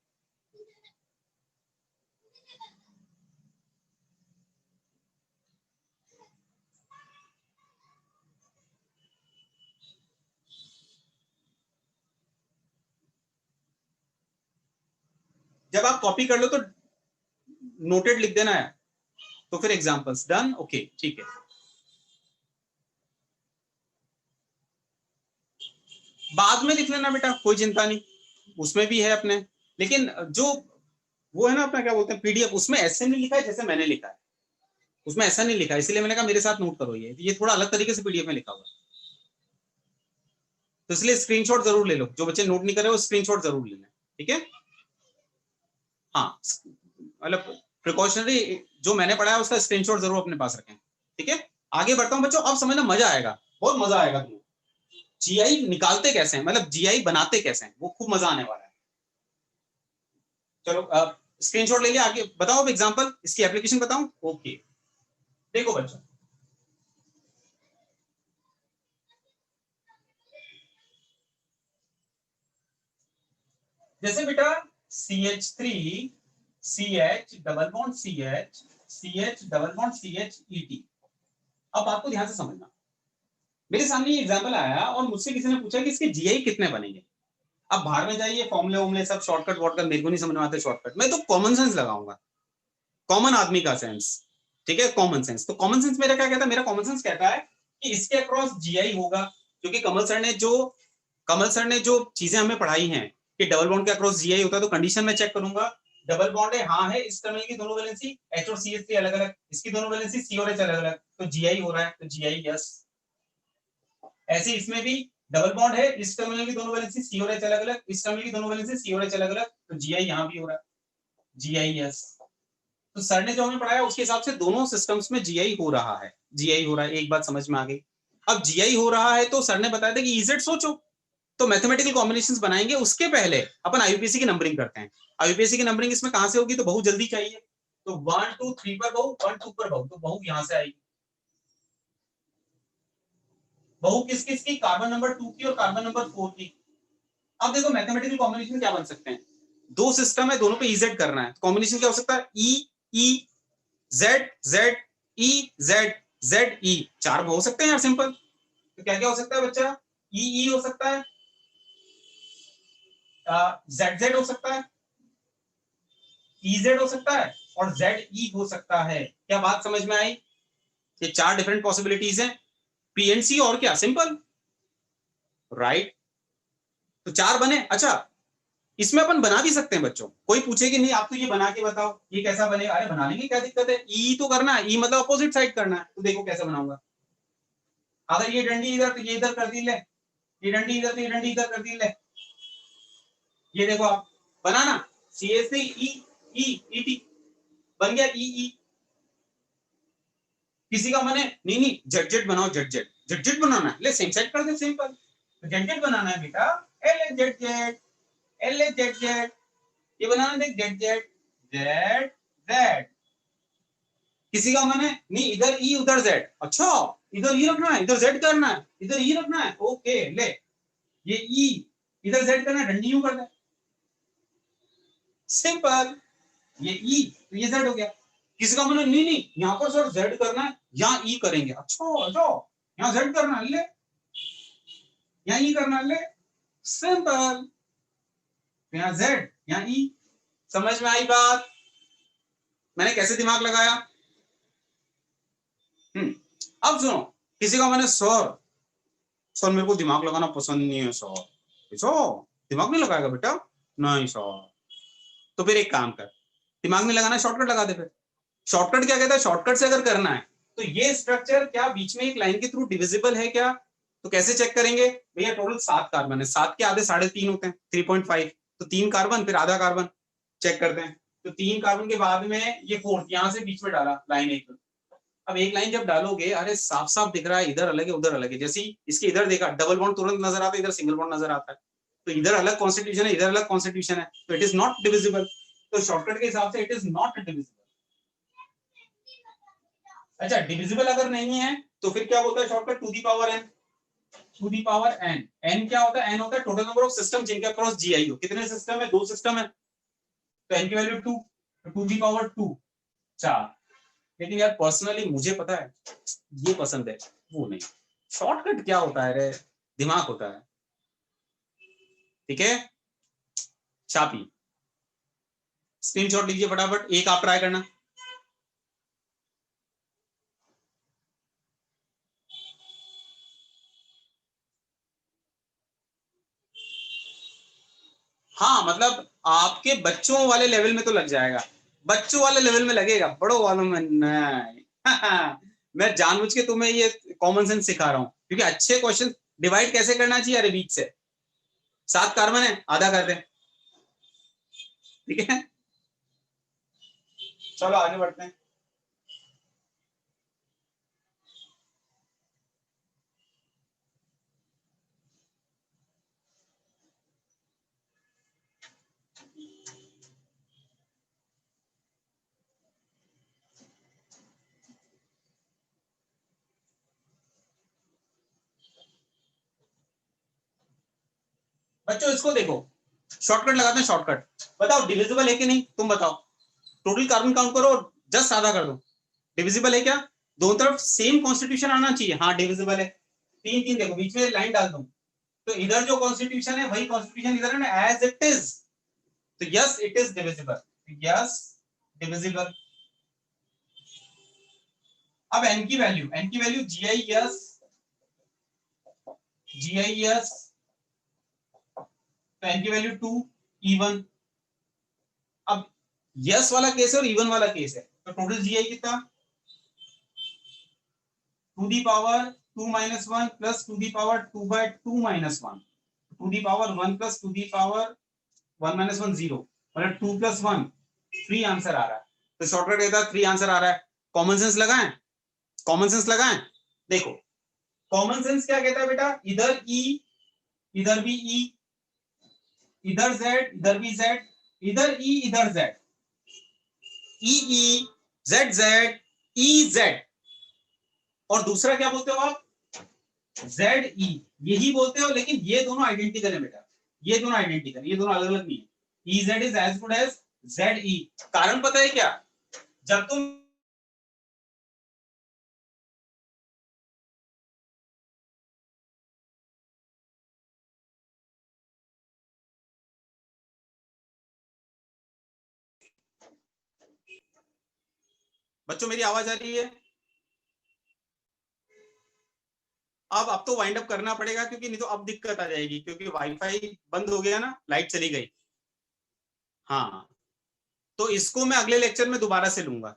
जब आप कॉपी कर लो तो नोटेड लिख देना है, तो फिर एग्जांपल्स डन। ओके ठीक है। बाद में लिख लेना बेटा, कोई चिंता नहीं, उसमें भी है अपने। लेकिन जो वो है ना अपना क्या बोलते हैं पीडीएफ, उसमें ऐसे नहीं लिखा है जैसे मैंने लिखा है, उसमें ऐसा नहीं लिखा है, इसलिए मैंने कहा मेरे साथ नोट करो। ये थोड़ा अलग तरीके से पीडीएफ में लिखा हुआ है, तो इसलिए स्क्रीनशॉट जरूर ले लो। जो बच्चे नोट नहीं कर रहे वो स्क्रीनशॉट जरूर लेना, ठीक है। हाँ, मतलब प्रिकॉशनरी जो मैंने पढ़ा है उसका स्क्रीनशॉट जरूर अपने पास रखें, ठीक है। आगे बढ़ता हूं बच्चों, अब समझना मजा आएगा, बहुत मजा आएगा तुम्हें। जीआई निकालते कैसे हैं, मतलब जीआई बनाते कैसे हैं, वो खूब मजा आने वाला है। चलो स्क्रीनशॉट ले लिया, आगे बताओ अब एग्जांपल, इसकी एप्लीकेशन बताऊं। ओके देखो बच्चों, जैसे बेटा CH3 CH double bond CH CH double bond CH ET। अब बात को ध्यान से समझना, मेरे सामने ये एग्जांपल आया और मुझसे किसी ने पूछा कि इसके जीआई कितने बनेंगे। अब बाहर में जाइए, फॉर्मुले वॉर्मुले सब शॉर्टकट वॉर्टकट मेरे को नहीं समझ में आते शॉर्टकट, मैं तो कॉमन सेंस लगाऊंगा, कॉमन आदमी का सेंस, ठीक है, कॉमन सेंस। तो कॉमन सेंस मेरा क्या कहता है, मेरा कॉमन सेंस कहता है कि इसके अक्रॉस जीआई होगा, क्योंकि कमल सर ने जो चीजें हमें पढ़ाई हैं कि डबल बॉन्ड के अक्रॉस जीआई होता है, तो कंडीशन में चेक करूंगा, डबल बॉन्ड है, हाँ है, इस टर्मिनल की दोनों वैलेंसी H और CH अलग अलग, इसकी दोनों वैलेंसी C और H अलग अलग, तो जीआई हो रहा है, तो जीआई यस। ऐसे इसमें भी डबल बॉन्ड है, इस टर्मिनल की दोनों वैलेंसी C और H अलग अलग, इस टर्मिनल की दोनों वैलेंसी C और H अलग अलग, तो जीआई यहां भी हो रहा है, जीआई यस। तो सर ने जो हमें पढ़ाया उसके हिसाब से दोनों सिस्टम्स में जीआई हो रहा है, जीआई हो रहा है, एक बात समझ में आ गई। अब जीआई हो रहा है तो सर ने बताया था कि इजेड सोचो, तो मैथमेटिकल कॉम्बिनेशंस बनाएंगे, उसके पहले अपन आईयूपीएसी की नंबरिंग करते हैं। आईयूपीएसी की नंबरिंग इसमें कहां से होगी, तो बहु जल्दी चाहिए, तो 1 2 3 पर बहु, 1 2 पर बहु, तो बहु यहां से आएगी। बहु किस किस की, कार्बन नंबर 2 की और कार्बन नंबर 4 की। अब देखो मैथमेटिकल कॉम्बिनेशन क्या बन सकते हैं, दो सिस्टम है, दोनों पे इजेड करना है, कॉम्बिनेशन क्या हो सकता है, E E Z Z E Z Z E, चार हो सकते हैं यार सिंपल। तो क्या क्या हो सकता है बच्चा, ई ई हो सकता है, जेड जेड हो सकता है, EZ हो सकता है, और ZE हो सकता है। क्या बात समझ में आई, ये चार डिफरेंट पॉसिबिलिटीज हैं, PNC और क्या, सिंपल, राइट। तो चार बने। अच्छा, इसमें अपन बना भी सकते हैं बच्चों, कोई पूछे कि नहीं आप तो ये बना के बताओ ये कैसा बनेगा, अरे बना लेंगे, क्या दिक्कत है, ई तो करना है, ई मतलब अपोजिट साइड करना है, तो देखो कैसे बनाऊंगा। अगर ये डंडी इधर तो ये इधर कर दी ले, ये डंडी इधर तो ये डंडी इधर कर दी ले, ये देखो आप बनाना, CH3 ET बन गया, ई। किसी का मन है नहीं नहीं जेड जेड बनाओ, जेड जेड जेड जेड बनाना है, ले सेम साइड कर दे, सिंपल। तो जेड जेड बनाना है बेटा, L Z Z L Z Z, ये बनाना देख, जेड जेड जेड जेड। किसी का मन है नहीं इधर ई उधर जेड, अच्छा इधर ई रखना है, इधर जेड करना है, इधर ई रखना है, ओके ले, ये ई इधर जेड करना है, डंडी यूं कर दे, सिंपल। ये ई तो ये जेड हो गया। किसी का मतलब नहीं नहीं यहाँ पर सर जेड करना है, यहाँ ई करेंगे, अच्छा अच्छा यहाँ जेड करना है, ले यहाँ ई करना है, ले सिंपल। यहाँ जेड यहाँ ई, समझ में आई बात, मैंने कैसे दिमाग लगाया। अब सुनो, किसी का मैंने सर सर मेरे को दिमाग लगाना पसंद नहीं है सर, सो दिमाग नहीं लगाएगा बेटा, नहीं सर, तो फिर एक काम कर, दिमाग नहीं लगाना शॉर्टकट लगा दे। फिर शॉर्टकट क्या कहता है, शॉर्टकट से अगर करना है तो ये स्ट्रक्चर क्या बीच में एक लाइन के थ्रू डिविजिबल है क्या, तो कैसे चेक करेंगे भैया, टोटल 7 कार्बन है, 7 के आधे 3.5 होते हैं, 3.5, तो 3 कार्बन फिर आधा कार्बन, चेक करते हैं, तो 3 कार्बन के बाद में ये फोर्थ यहां से बीच में डाला लाइन एक। अब एक लाइन जब डालोगे, अरे साफ साफ दिख रहा है इधर अलग है उधर अलग है, जैसे इसके इधर देखा डबल बॉन्ड तुरंत नजर आता है, इधर सिंगल बॉन्ड नजर आता है, तो इधर अलग कॉन्स्टिट्यूशन है इधर अलग कॉन्स्टिट्यूशन है, तो इट इज नॉट डिविजिबल, तो शॉर्टकट के हिसाब से इट इज नॉट डिविजिबल। अच्छा, डिविजिबल अगर नहीं है तो फिर क्या बोलता है shortcut, two the power N, two the power N, N क्या होता है, एन होता है टोटल नंबर ऑफ सिस्टम जिनके अक्रॉस जीआई हो, कितने सिस्टम है, 2 सिस्टम है, तो एन की वैल्यू 2, टू दी पावर 2, 4। लेकिन यार पर्सनली मुझे पता है ये पसंद है, वो नहीं, शॉर्टकट क्या होता है रे, दिमाग होता है, ठीक है। चापी स्क्रीनशॉट लीजिए फटाफट, एक आप ट्राई करना। हाँ मतलब आपके बच्चों वाले लेवल में तो लग जाएगा, बच्चों वाले लेवल में लगेगा, बड़ों वालों में नहीं। मैं जानबूझ के तुम्हें ये कॉमन सेंस सिखा रहा हूँ, क्योंकि अच्छे क्वेश्चन डिवाइड कैसे करना चाहिए, अरे बीच से 7 कार्बन है आधा कर दे, ठीक है। चलो आगे बढ़ते हैं। बच्चों इसको देखो, शॉर्टकट लगाते हैं, शॉर्टकट बताओ डिविजिबल है कि नहीं, तुम बताओ, टोटल कार्बन काउंट करो, जस्ट आधा कर दो, डिविजिबल है क्या, दोनों तरफ सेम कॉन्स्टिट्यूशन आना चाहिए, हाँ डिविजिबल है, 3 3 देखो बीच में लाइन डाल दूं, तो इधर जो कॉन्स्टिट्यूशन है वही कॉन्स्टिट्यूशन इधर है ना, एज इट इज, तो yes it is divisible, yes divisible. अब एन की value G I S, G I S, तो एन की वैल्यू 2, E1। अब यस वाला केस है और इवन वाला केस है, तो टोटल जी आई कितना, two the power 2 minus 1 plus two the power 2/2 minus 1, two the power 1 plus two the power 1 minus 1 0, मतलब 2 प्लस 1 3 आंसर आ रहा है, तो शॉर्टकट कहता है 3 आंसर आ रहा है। कॉमन सेंस लगाएं, कॉमन सेंस लगाएं, देखो कॉमन सेंस क्या कहता है बेटा, इधर ई इधर भी ई, इधर जेड इधर भी जेड, इधर ई इधर Z, E E Z Z E Z, और दूसरा क्या बोलते हो आप, जेड ई, यही बोलते हो, लेकिन ये दोनों आइडेंटिकल है बेटा, ये दोनों आइडेंटिकल, ये दोनों अलग अलग नहीं है, E Z is as good as Z E. कारण पता है क्या, जब तुम बच्चों मेरी आवाज आ रही है, अब तो वाइंड अप करना पड़ेगा, क्योंकि नहीं तो अब दिक्कत आ जाएगी, क्योंकि वाईफाई बंद हो गया ना, लाइट चली गई। हाँ, तो इसको मैं अगले लेक्चर में दोबारा से लूंगा,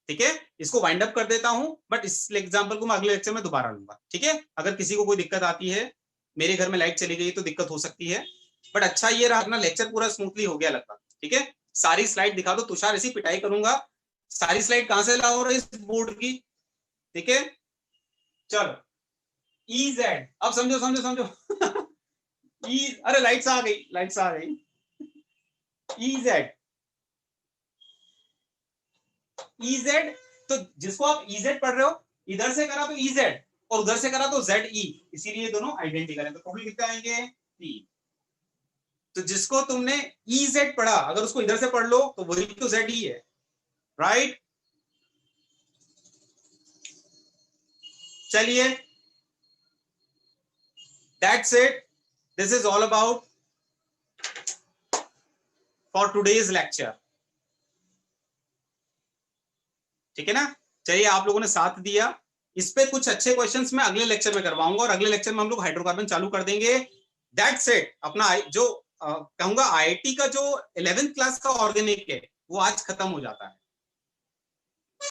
ठीक है, इसको वाइंड अप कर देता हूं, बट इस एग्जांपल को मैं अगले लेक्चर में दोबारा लूंगा, ठीक है। अगर किसी को कोई दिक्कत आती है, मेरे घर में लाइट चली गई तो दिक्कत हो सकती है, बट अच्छा ये रहा, अपना लेक्चर पूरा स्मूथली हो गया लगभग, ठीक है। सारी स्लाइड दिखा दो, तुषार ऐसी पिटाई करूंगा, सारी स्लाइड कहां से लाओ रहे इस बोर्ड की, ठीक है। चलो ई जेड, अब समझो समझो समझो। ई, अरे लाइट्स आ गई, लाइट्स आ गई, ई जेड, ई जेड, तो जिसको आप ई जेड पढ़ रहे हो, इधर से करा तो ई जेड और उधर से करा तो जेड ई, इसीलिए दोनों आइडेंटिकल है, तो टोटल कितने आएंगे 3। तो जिसको तुमने ई जेड पढ़ा, अगर उसको इधर से पढ़ लो तो वही तो जेड ई है, राइट। चलिए, that's it, this is all about for today's lecture, ठीक है ना। चलिए, आप लोगों ने साथ दिया, इस पे कुछ अच्छे क्वेश्चंस मैं अगले लेक्चर में करवाऊंगा और अगले लेक्चर में हम लोग हाइड्रोकार्बन चालू कर देंगे। That's it. अपना जो कहूंगा आईआईटी का जो 11th क्लास का ऑर्गेनिक है वो आज खत्म हो जाता है।